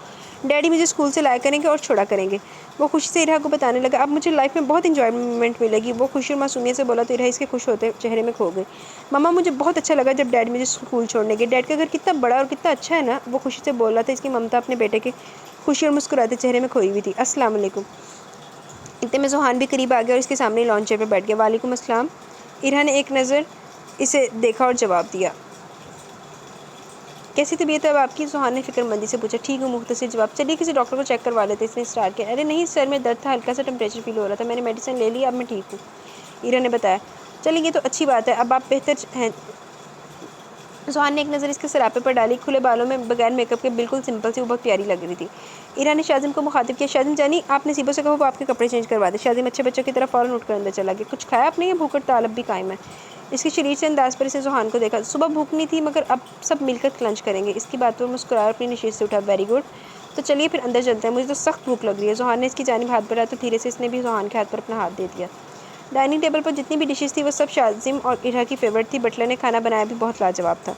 ڈیڈی مجھے اسکول سے لایا کریں گے اور چھوڑا کریں گے۔ وہ خوشی سے ارہا کو بتانے لگا، اب مجھے لائف میں بہت انجوائمنٹ ملے گی۔ وہ خوشی اور معصومیت سے بولا تو ارہا اس کے خوش ہوتے چہرے میں کھو گئی۔ ماما، مجھے بہت اچھا لگا جب ڈیڈ مجھے اسکول چھوڑنے گئے۔ ڈیڈ کا گھر کتنا بڑا اور کتنا اچھا ہے نا، وہ خوشی سے بول رہا تھا۔ اس کی ممتا اپنے بیٹے کے خوشی اور مسکراتے چہرے میں کھوئی ہوئی تھی۔ السلام علیکم۔ اتنے میں ذوحان بھی قریب آ گیا اور اس کے سامنے لان چیئر پر بیٹھ گیا۔ وعلیکم السلام۔ ارہا نے ایک نظر اسے دیکھا اور جواب دیا۔ کیسی طبیعت ہے اب آپ کی؟ زحان نے فکر مندی سے پوچھا۔ ٹھیک ہوں، مختصر جواب۔ چلیے کسی ڈاکٹر کو چیک کروا لیتے، اس نے اسٹار کیا۔ ارے نہیں، سر میں درد تھا، ہلکا سا ٹمپریچر فیل ہو رہا تھا، میں نے میڈیسن لے لی، اب میں ٹھیک ہوں، ایرا نے بتایا۔ چلیے یہ تو اچھی بات ہے، اب آپ بہتر ہیں۔ زحان نے ایک نظر اس کے سراپے پر ڈالی، کھلے بالوں میں بغیر میک اپ کے بالکل سمپل سی، وہ بہت پیاری لگ رہی تھی۔ ایرا نے شاذم کو مخاطب کیا۔ شاذم جانی، آپ نصیبوں سے کہو وہ آپ کے کپڑے چینج کروا دے۔ شاذم اچھے بچوں کی طرح فوراً اٹھ کر اندر چلا گیا۔ کچھ کھایا آپ نے؟ یہ بھوک ہڑتال اب بھی قائم ہے؟ اس کے شریر سے انداز پر اسے زحان کو دیکھا۔ صبح بھوک نہیں تھی مگر اب سب مل کر لنچ کریں گے۔ اس کی بات پر مسکرایا اور اپنی نشست سے اٹھا۔ ویری گڈ، تو چلیے پھر اندر چلتے ہیں، مجھے تو سخت بھوک لگ رہی ہے۔ زحان نے اس کی جانب ہاتھ بڑھایا تو دھیرے سے اس نے بھی زحان کے ہاتھ پر اپنا ہاتھ دے دیا۔ ڈائننگ ٹیبل پر جتنی بھی ڈشز تھی وہ سب شاذم اور ایرا کی فیورٹ تھی۔ بٹلر نے کھانا بنایا بھی بہت لاجواب تھا۔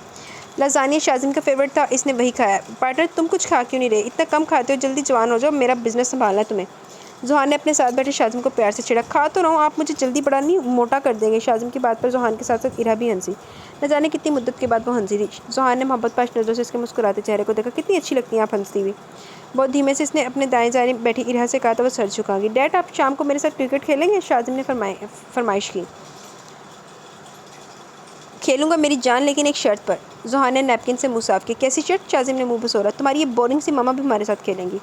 لازانیہ شاذم کا فیورٹ تھا، اس نے وہی کھایا۔ پارٹنر تم کچھ کھا کیوں نہیں رہے؟ اتنا کم کھاتے ہو، جلدی جوان ہو جاؤ، میرا بزنس سنبھالنا ہے تمہیں۔ زحان نے اپنے ساتھ بیٹھے شاذم کو پیار سے چھیڑا۔ کھا تو رہا ہوں، آپ مجھے جلدی بڑا نہیں موٹا کر دیں گے؟ شاذم کی بات پر زحان کے ساتھ ساتھ ایرا بھی ہنسی۔ نہ جانے کتنی مدت کے بعد وہ ہنسی تھی۔ زحان نے محبت پاش نظروں سے اس کے مسکراتے چہرے کو دیکھا۔ کتنی اچھی لگتی ہیں آپ ہنستی ہوئی۔ بہت دھیمے سے اس نے اپنے دائیں جانب بیٹھی ایرا سے کہا تو وہ سر جھکا گئی۔ ڈیڈ آپ شام کو میرے ساتھ کرکٹ کھیلیں گے؟ شاذم نے فرمائش کی۔ کھیلوں گا میری جان، لیکن ایک شرط پر۔ زحان نے نیپکن سے منہ صاف کیا۔ کیسی شرط؟ شاذم نے منہ بسورا۔ تمہاری یہ بورنگ سی ماما بھی ہمارے ساتھ کھیلیں گی؟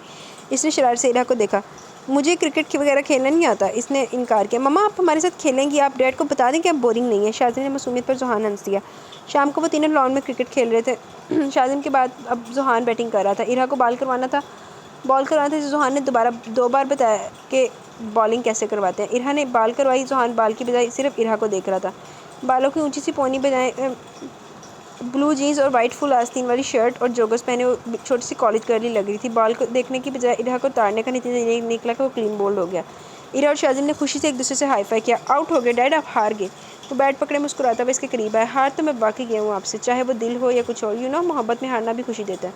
اس نے شرارت سے ایرا کو دیکھا۔ مجھے کرکٹ وغیرہ کھیلنا نہیں آتا، اس نے انکار کیا۔ ماما آپ ہمارے ساتھ کھیلیں گی، آپ ڈیڈ کو بتا دیں کہ آپ بورنگ نہیں ہے۔ شاذم نے معصومیت پر زحان ہنس دیا۔ شام کو وہ تینوں لان میں کرکٹ کھیل رہے تھے۔ شاذم کے بعد اب زحان بیٹنگ کر رہا تھا، ایرا کو بال کروانا تھا۔ زحان نے دو بار بتایا کہ بالنگ کیسے کرواتے ہیں۔ ایرا نے بال کروائی، زحان بال کی بجائے صرف ایرا کو دیکھ رہا تھا۔ بالوں کی اونچی سی پونی بجائے بلو جینز اور وائٹ فل آستین والی شرٹ اور جوگرز پہنے وہ چھوٹی سی کالج گرل لگ رہی تھی۔ بال کو دیکھنے کی بجائے ایرا کو تاڑنے کا نتیجہ یہ نکلا کہ وہ کلین بولڈ ہو گیا۔ ایرا اور شاذم نے خوشی سے ایک دوسرے سے ہائی فائی کیا۔ آؤٹ ہو گئے ڈیڈ، آپ ہار گئے۔ وہ بیٹ پکڑے مسکراتا ہوا اس کے قریب آیا۔ ہار تو میں واقعی گیا ہوں آپ سے، چاہے وہ دل ہو یا کچھ اور، محبت میں ہارنا بھی خوشی دیتا ہے۔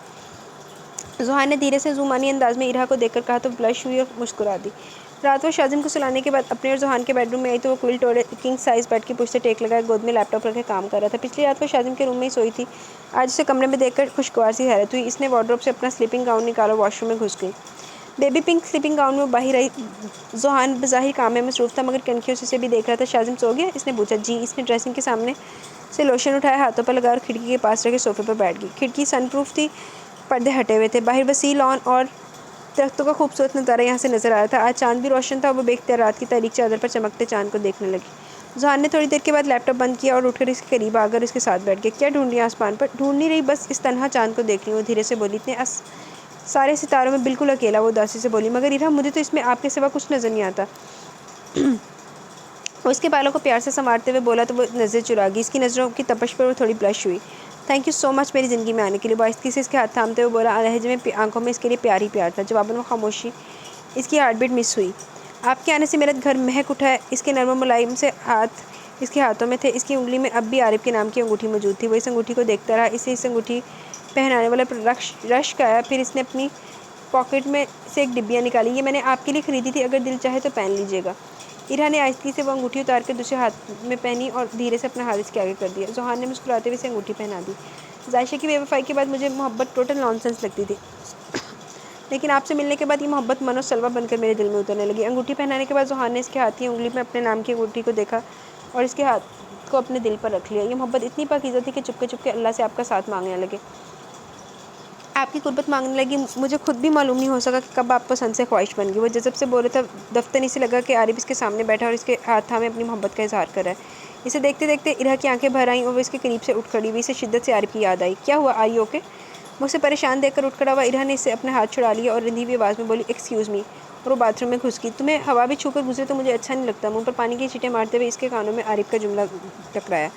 زحان نے دھیرے سے زومانی انداز میں ایرا کو دیکھ کر کہا تو بلش ہوئی اور مسکرا دی۔ رات وہ شاذم کو سلانے کے بعد اپنے اور زحان کے بیڈ روم میں آئی تو وہ کوئلٹ اوڑھے کنگ سائز بیڈ کی پشت سے ٹیک لگائے گود میں لیپ ٹاپ رکھے کام کر رہا تھا۔ پچھلی رات وہ شاذم کے روم میں ہی سوئی تھی، آج اسے کمرے میں دیکھ کر خوشگوار سی حیرت ہوئی۔ اس نے وارڈروب سے اپنا سلیپنگ گاؤن نکالا، واش روم میں گھس گئی۔ بیبی پنک سلیپنگ گاؤن میں وہ باہر آئی۔ زحان بظاہر کام میں مصروف تھا مگر کنکھیوں سے اسے بھی دیکھ رہا تھا۔ شاذم سو گیا؟ اس نے پوچھا۔ جی۔ اس نے ڈریسنگ کے سامنے سے لوشن اٹھایا، ہاتھوں پر لگا اور کھڑکی کے پاس رکھے صوفے پر بیٹھ گئی۔ کھڑکی سن پروف تھی، پردے ہٹے ہوئے تھے، باہر وسیع لان اور درختوں کا خوبصورت نظارہ یہاں سے نظر آ رہا تھا۔ آج چاند بھی روشن تھا، وہ بے اختیار رات کی تاریک چادر پر چمکتے چاند کو دیکھنے لگی۔ زحان نے تھوڑی دیر کے بعد لیپ ٹاپ بند کیا اور اٹھ کر اس کے قریب آ کر اس کے ساتھ بیٹھ گیا۔ کیا ڈھونڈ رہی ہیں آسمان پر؟ ڈھونڈ نہیں رہی، بس اس تنہا چاند کو دیکھ رہی ہوں، وہ دھیرے سے بولی۔ اتنے سارے ستاروں میں بالکل اکیلا، وہ اداسی سے بولی۔ مگر ایرا مجھے تو اس میں آپ کے سوا کچھ نظر نہیں آتا۔ وہ اس کے بالوں کو پیار سے سنوارتے ہوئے بولا تو وہ نظر چرا گئی۔ اس کی نظروں کی تپش پر وہ تھوڑی بلش ہوئی۔ تھینک یو سو مچ میری زندگی میں آنے کے لیے، وہ آہستگی سے اس کے ہاتھ تھامتے ہوئے بولا۔ لہجے میں آنکھوں میں اس کے لیے پیار ہی پیار تھا۔ جواباً وہ خاموشی، اس کی ہارٹ بیٹ مس ہوئی۔ آپ کے آنے سے میرا گھر مہک اٹھا ہے۔ اس کے نرم و ملائم سے ہاتھ اس کے ہاتھوں میں تھے، اس کی انگلی میں اب بھی عارف کے نام کی انگوٹھی موجود تھی۔ وہ اس انگوٹھی کو دیکھتا رہا، اسے اس انگوٹھی پہنانے والا پر رشک آیا۔ پھر اس نے اپنی پاکٹ میں سے ایک ڈبیاں نکالی۔ یہ میں نے آپ کے لیے خریدی تھی، اگر دل چاہے تو پہن لیجیے گا۔ ایرا نے آہستگی سے وہ انگوٹھی اتار کر دوسرے ہاتھ میں پہنی اور دھیرے سے اپنا ہاتھ اس کے آگے کر دیا۔ زحان نے مسکراتے ہوئے اسے انگوٹھی پہنا دی۔ عائشہ کی بے وفائی کے بعد مجھے محبت ٹوٹل نان سینس لگتی تھی، لیکن آپ سے ملنے کے بعد یہ محبت من و سلوہ بن کر میرے دل میں اترنے لگی۔ انگوٹھی پہنانے کے بعد زحان نے اس کے ہاتھ کی انگلی میں اپنے نام کی انگوٹھی کو دیکھا اور اس کے ہاتھ کو اپنے دل پر رکھ لیا۔ یہ محبت اتنی پاکیزہ تھی کہ چپکے چپکے اللہ سے آپ کا ساتھ مانگنے لگے، آپ کی قربت مانگنے لگی۔ مجھے خود بھی معلوم نہیں ہو سکا کہ کب آپ پسند سے خواہش بن گئی۔ وہ جذب سے بول رہا تھا، دفتر سے لگا کہ عارف اس کے سامنے بیٹھا اور اس کے ہاتھ تھامے اپنی محبت کا اظہار کر رہا ہے۔ اسے دیکھتے دیکھتے ایرا کی آنکھیں بھر آئیں اور وہ اس کے قریب سے اٹھ کھڑی ہوئی۔ اسے شدت سے عارف کی یاد آئی۔ کیا ہوا؟ آئی اوکے؟ مجھ سے پریشان دیکھ کر اٹھ کھڑا ہوا ایرا نے اس سے اپنا ہاتھ چھڑا لیا اور رندھی ہوئی آواز میں بولی، ایکسکیوز می، اور وہ باتھ روم میں گھس گئی۔ تمہیں ہوا بھی چھو کر گزرے تو مجھے اچھا نہیں لگتا۔ منہ پر پانی کی چھینٹیں مارتے ہوئے اس کے کانوں میں عارف کا جملہ ٹکرایا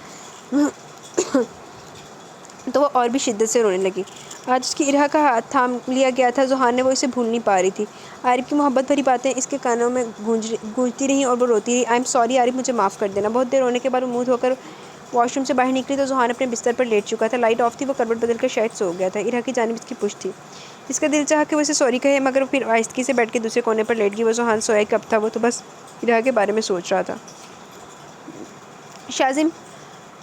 تو وہ اور بھی شدت سے رونے لگی۔ آج اس کی ایرا کا ہاتھ تھام لیا گیا تھا، زحان نے وہ اسے بھول نہیں پا رہی تھی۔ عارف کی محبت بھری باتیں اس کے کانوں میں گونجتی رہیں اور وہ روتی رہی۔ آئی ایم سوری عارف، مجھے معاف کر دینا۔ بہت دیر رونے کے بعد وہ منہ دھو کر واش روم سے باہر نکلی تو زحان اپنے بستر پر لیٹ چکا تھا۔ لائٹ آف تھی، وہ کروٹ بدل کر شاید سو گیا تھا۔ ایرا کی جانب اس کی پشت تھی، اس کا دل چاہا کہ وہ اسے سوری کہے مگر پھر آہستگی سے بیٹھ کے دوسرے کونے پر لیٹ گئی۔ وہ زحان سویا کب تھا، وہ تو بس ایرا کے بارے میں سوچ رہا تھا۔ شاذم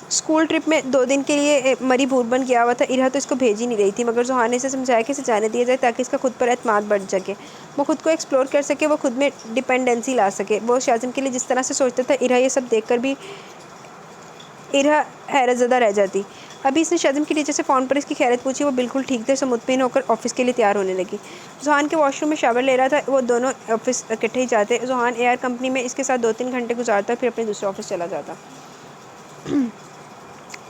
اسکول ٹرپ میں 2 دن کے لیے مری بھوربن گیا ہوا تھا۔ ایرا تو اس کو بھیج ہی نہیں رہی تھی مگر زحان نے اسے سمجھایا کہ اسے جانے دیا جائے تاکہ اس کا خود پر اعتماد بڑھ سکے، وہ خود کو ایکسپلور کر سکے، وہ خود میں ڈیپینڈنسی لا سکے۔ وہ شاذم کے لیے جس طرح سے سوچتا تھا، ایرا یہ سب دیکھ کر بھی ایرا حیرت زدہ رہ جاتی۔ ابھی اس نے شاذم کی ٹیچر سے فون پر اس کی خیریت پوچھی، وہ بالکل ٹھیک تھے، اسے مطمئن ہو کر آفس کے لیے تیار ہونے لگی۔ ذوحان کے واش روم میں شاور لے رہا تھا، وہ دونوں آفس اکٹھے ہی جاتے۔ ذوحان اے آر کمپنی میں اس کے ساتھ 2-3 گھنٹے گزارتا، پھر اپنے دوسرے آفس چلا جاتا۔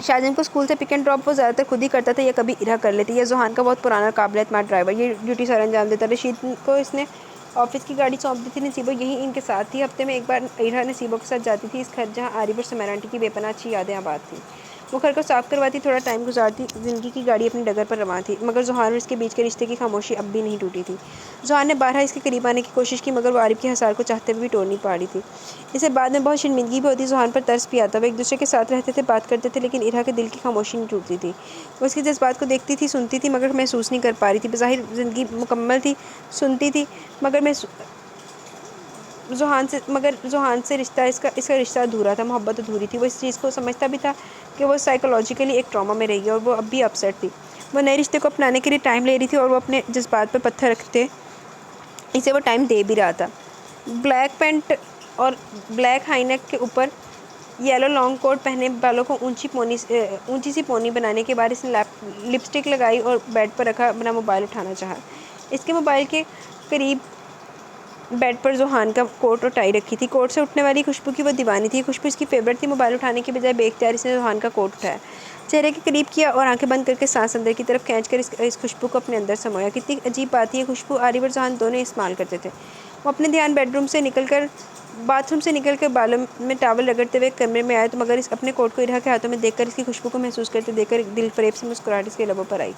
شاذم کو اسکول سے پک اینڈ ڈراپ وہ زیادہ تر خود ہی کرتا تھا یا کبھی ارا کر لیتی، یا ذوحان کا بہت پرانا قابل اعتماد ڈرائیور یہ ڈیوٹی سر انجام دیتا۔ رشید کو اس نے آفس کی گاڑی سونپ دی تھی، نصیبہ یہی ان کے ساتھ تھی۔ ہفتے میں ایک بار ارا نصیبہ کے ساتھ جاتی تھی اس گھر جہاں عارف اور سمیرا آنٹی کی بے پناہ اچھی یادیں آباد تھیں۔ وہ گھر کو صاف کرواتی، تھوڑا ٹائم گزارتی، زندگی کی گاڑی اپنی ڈگر پر رواں تھی، مگر ذوحان اور اس کے بیچ کے رشتے کی خاموشی اب بھی نہیں ٹوٹی تھی۔ ذوحان نے بارہا اس کے قریب آنے کی کوشش کی، مگر وہ عارف کے حصار کو چاہتے ہوئے بھی توڑ نہیں پا رہی تھی۔ اسے بعد میں بہت شرمندگی بھی ہوتی، ذوحان پر ترس بھی آتا۔ وہ ایک دوسرے کے ساتھ رہتے تھے، بات کرتے تھے، لیکن ارا کے دل کی خاموشی نہیں ٹوٹتی تھی۔ وہ اس کے جذبات کو دیکھتی تھی، سنتی تھی، مگر محسوس نہیں کر پا رہی تھی۔ بظاہر زندگی مکمل تھی، سنتی تھی، مگر ذوحان سے رشتہ اس کا رشتہ ادھورا تھا، محبت ادھوری تھی۔ وہ اس چیز کو سمجھتا بھی تھا کہ وہ سائیکولوجیکلی ایک ٹراما میں رہی ہے، اور وہ اب بھی اپسیٹ تھی۔ وہ نئے رشتے کو اپنانے کے لیے ٹائم لے رہی تھی، اور وہ اپنے جذبات پر پتھر رکھتے اسے وہ ٹائم دے بھی رہا تھا۔ بلیک پینٹ اور بلیک ہائی نیک کے اوپر یلو لانگ کوٹ پہنے، بالوں کو اونچی سی پونی بنانے کے بعد اس نے لپسٹک لگائی اور بیڈ پر رکھا اپنا موبائل اٹھانا چاہا۔ اس کے موبائل کے قریب بیڈ پر ذوحان کا کوٹ اور ٹائی رکھی تھی۔ کوٹ سے اٹھنے والی خوشبو کی وہ دیوانی تھی، خوشبو اس کی فیورٹ تھی۔ موبائل اٹھانے کے بجائے بے اختیار اس نے ذوحان کا کوٹ اٹھایا، چہرے کے قریب کیا اور آنکھیں بند کر کے سانس اندر کی طرف کھینچ کر اس خوشبو کو اپنے اندر سمویا۔ کتنی عجیب بات ہے، یہ خوشبو عارف اور ذوحان دونوں استعمال کرتے تھے۔ وہ اپنے دھیان باتھ روم سے نکل کر بالوں میں ٹاول رگڑتے ہوئے کمرے میں آئے، تو مگر اپنے کوٹ کو ارا کے ہاتھوں میں دیکھ کر اس کی خوشبو کو محسوس کرتے دیکھ کر دل فریب سے مسکراہٹ اس کے لبوں پر آئی۔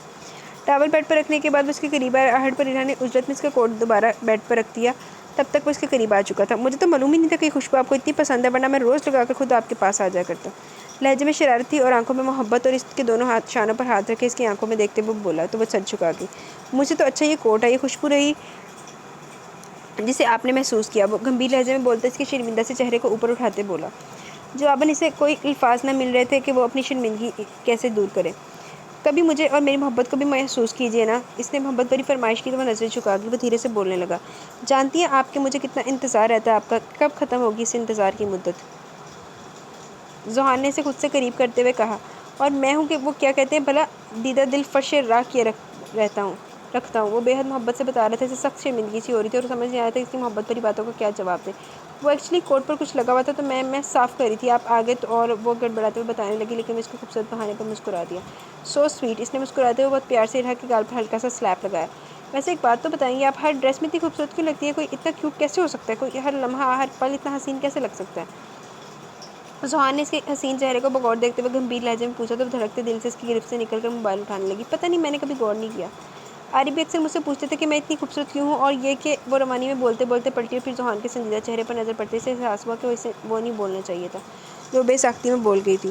ٹاول بیڈ پر رکھنے کے بعد وہ اس کے قریب آیا، آہٹ پر ارا نے اجرت میں اس کا کوٹ دوبارہ بیڈ پر رکھ دیا۔ تب تک وہ اس کے قریب آ چکا تھا۔ مجھے تو معلوم ہی نہیں تھا کہ یہ خوشبو آپ کو اتنی پسند ہے، ورنہ میں روز لگا کر خود آپ کے پاس آ جایا کرتا۔ لہجے میں شرارت تھی اور آنکھوں میں محبت، اور اس کے دونوں شانوں پر ہاتھ رکھے اس کی آنکھوں میں دیکھتے وہ بولا، تو وہ سر جھکا گئی۔ مجھ سے تو اچھا یہ کوٹ ہے، یہ خوشبو رہی جسے آپ نے محسوس کیا، وہ گمبھیر لہجے میں بولتا اس کے شرمندہ سے چہرے کو اوپر اٹھاتے بولا۔ جواباً اسے کوئی الفاظ نہ مل رہے تھے کہ وہ اپنی شرمندگی کیسے دور کرے۔ کبھی مجھے اور میری محبت کو بھی محسوس کیجیے نا۔ اس نے محبت بھری فرمائش کی تو وہ نظریں جھکا گئی۔ وہ دھیرے سے بولنے لگا، جانتی ہیں آپ کہ مجھے کتنا انتظار رہتا ہے آپ کا، کب ختم ہوگی اس انتظار کی مدت؟ ذوحان نے اسے خود سے قریب کرتے ہوئے کہا، اور میں ہوں کہ وہ کیا کہتے ہیں بھلا، دیدہ دل فرش راہ کیے رکھتا ہوں۔ وہ بے حد محبت سے بتا رہا تھا، اسے سخت شرمندگی سی ہو رہی تھی اور سمجھ نہیں آ رہا تھا اس کی محبت بھری باتوں کا کیا جواب دے۔ وہ ایکچولی کوٹ پر کچھ لگا ہوا تھا، تو میں صاف کر رہی تھی، آپ آگے تو اور وہ گڑبڑاتے ہوئے بتانے لگی، لیکن میں اس کو خوبصورت بہانے پر مسکرا دیا۔ سو سویٹ، اس نے مسکراتے ہوئے بہت پیار سے ارا کے گال پر ہلکا سا سلیپ لگایا۔ ویسے ایک بات تو بتائیں گے، آپ ہر ڈریس میں اتنی خوبصورت کیوں لگتی ہے؟ کوئی اتنا کیوٹ کیسے ہو سکتا ہے؟ کوئی ہر لمحہ ہر پل اتنا حسین کیسے لگ سکتا ہے؟ ذوحان نے اس کے حسین چہرے کو بغور دیکھتے ہوئے گمبھیر لہجے میں پوچھا، تو وہ دھڑکتے دل سے اس کی گرفت سے نکل کر موبائل اٹھانے لگی۔ پتہ نہیں، میں نے کبھی غور نہیں کیا۔ عارف بھی اکثر مجھ سے پوچھتے تھے کہ میں اتنی خوبصورت کیوں ہوں، اور یہ کہ وہ روانی میں بولتے بولتے پلٹی اور پھر ذوحان کے سنجیدہ چہرے پر نظر پڑتے اسے احساس ہوا کہ وہ نہیں بولنا چاہیے تھا، جو بے ساختگی میں بول گئی تھی۔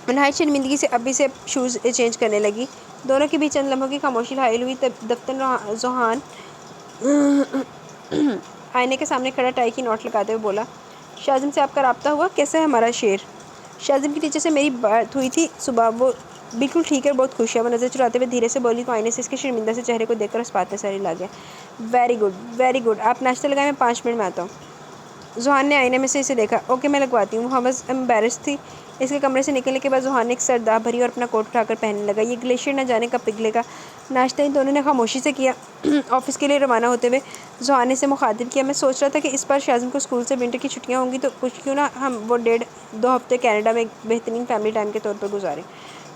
نہایت شرمندگی سے اب اسے شوز چینج کرنے لگی۔ دونوں کے بیچ چند لمحوں کی خاموشی حائل ہوئی، تب دفتر ذوحان آئینے کے سامنے کھڑا ٹائی کی نوٹ لگاتے ہوئے بولا، شاذم سے آپ کا رابطہ ہوا؟ کیسا ہے ہمارا شیر؟ شاذم کی ٹیچر سے میری بات ہوئی تھی صبح، وہ بالکل ٹھیک ہے، بہت خوش ہے۔ وہ نظر چراتے ہوئے دھیرے سے بولی، تو آئینے سے اس کے شرمندہ سے چہرے کو دیکھ کر اس بات میں سہری لا گیا۔ ویری گڈ، ویری گڈ، آپ ناشتہ لگائیں، میں 5 منٹ میں آتا ہوں۔ ذوحان نے آئینے میں سے اسے دیکھا، اوکے میں لگواتی ہوں۔ وہ بس امبیرس تھی۔ اس کے کمرے سے نکلنے کے بعد ذوحان نے ایک سرداہ بھری اور اپنا کوٹ اٹھا کر پہننے لگا۔ یہ گلیشیئر نہ جانے کب پگھلے گا۔ ناشتہ ان دونوں نے خاموشی سے کیا۔ آفس کے لیے روانہ ہوتے ہوئے ذوحان نے اسے مخاطب کیا، میں سوچ رہا تھا کہ اس بار شاذم کو اسکول سے ونٹر کی چھٹیاں ہوں گی، تو کیوں نہ ہم وہ 1.5-2 ہفتے کینیڈا میں ایک بہترین فیملی ٹائم کے طور پر گزاریں۔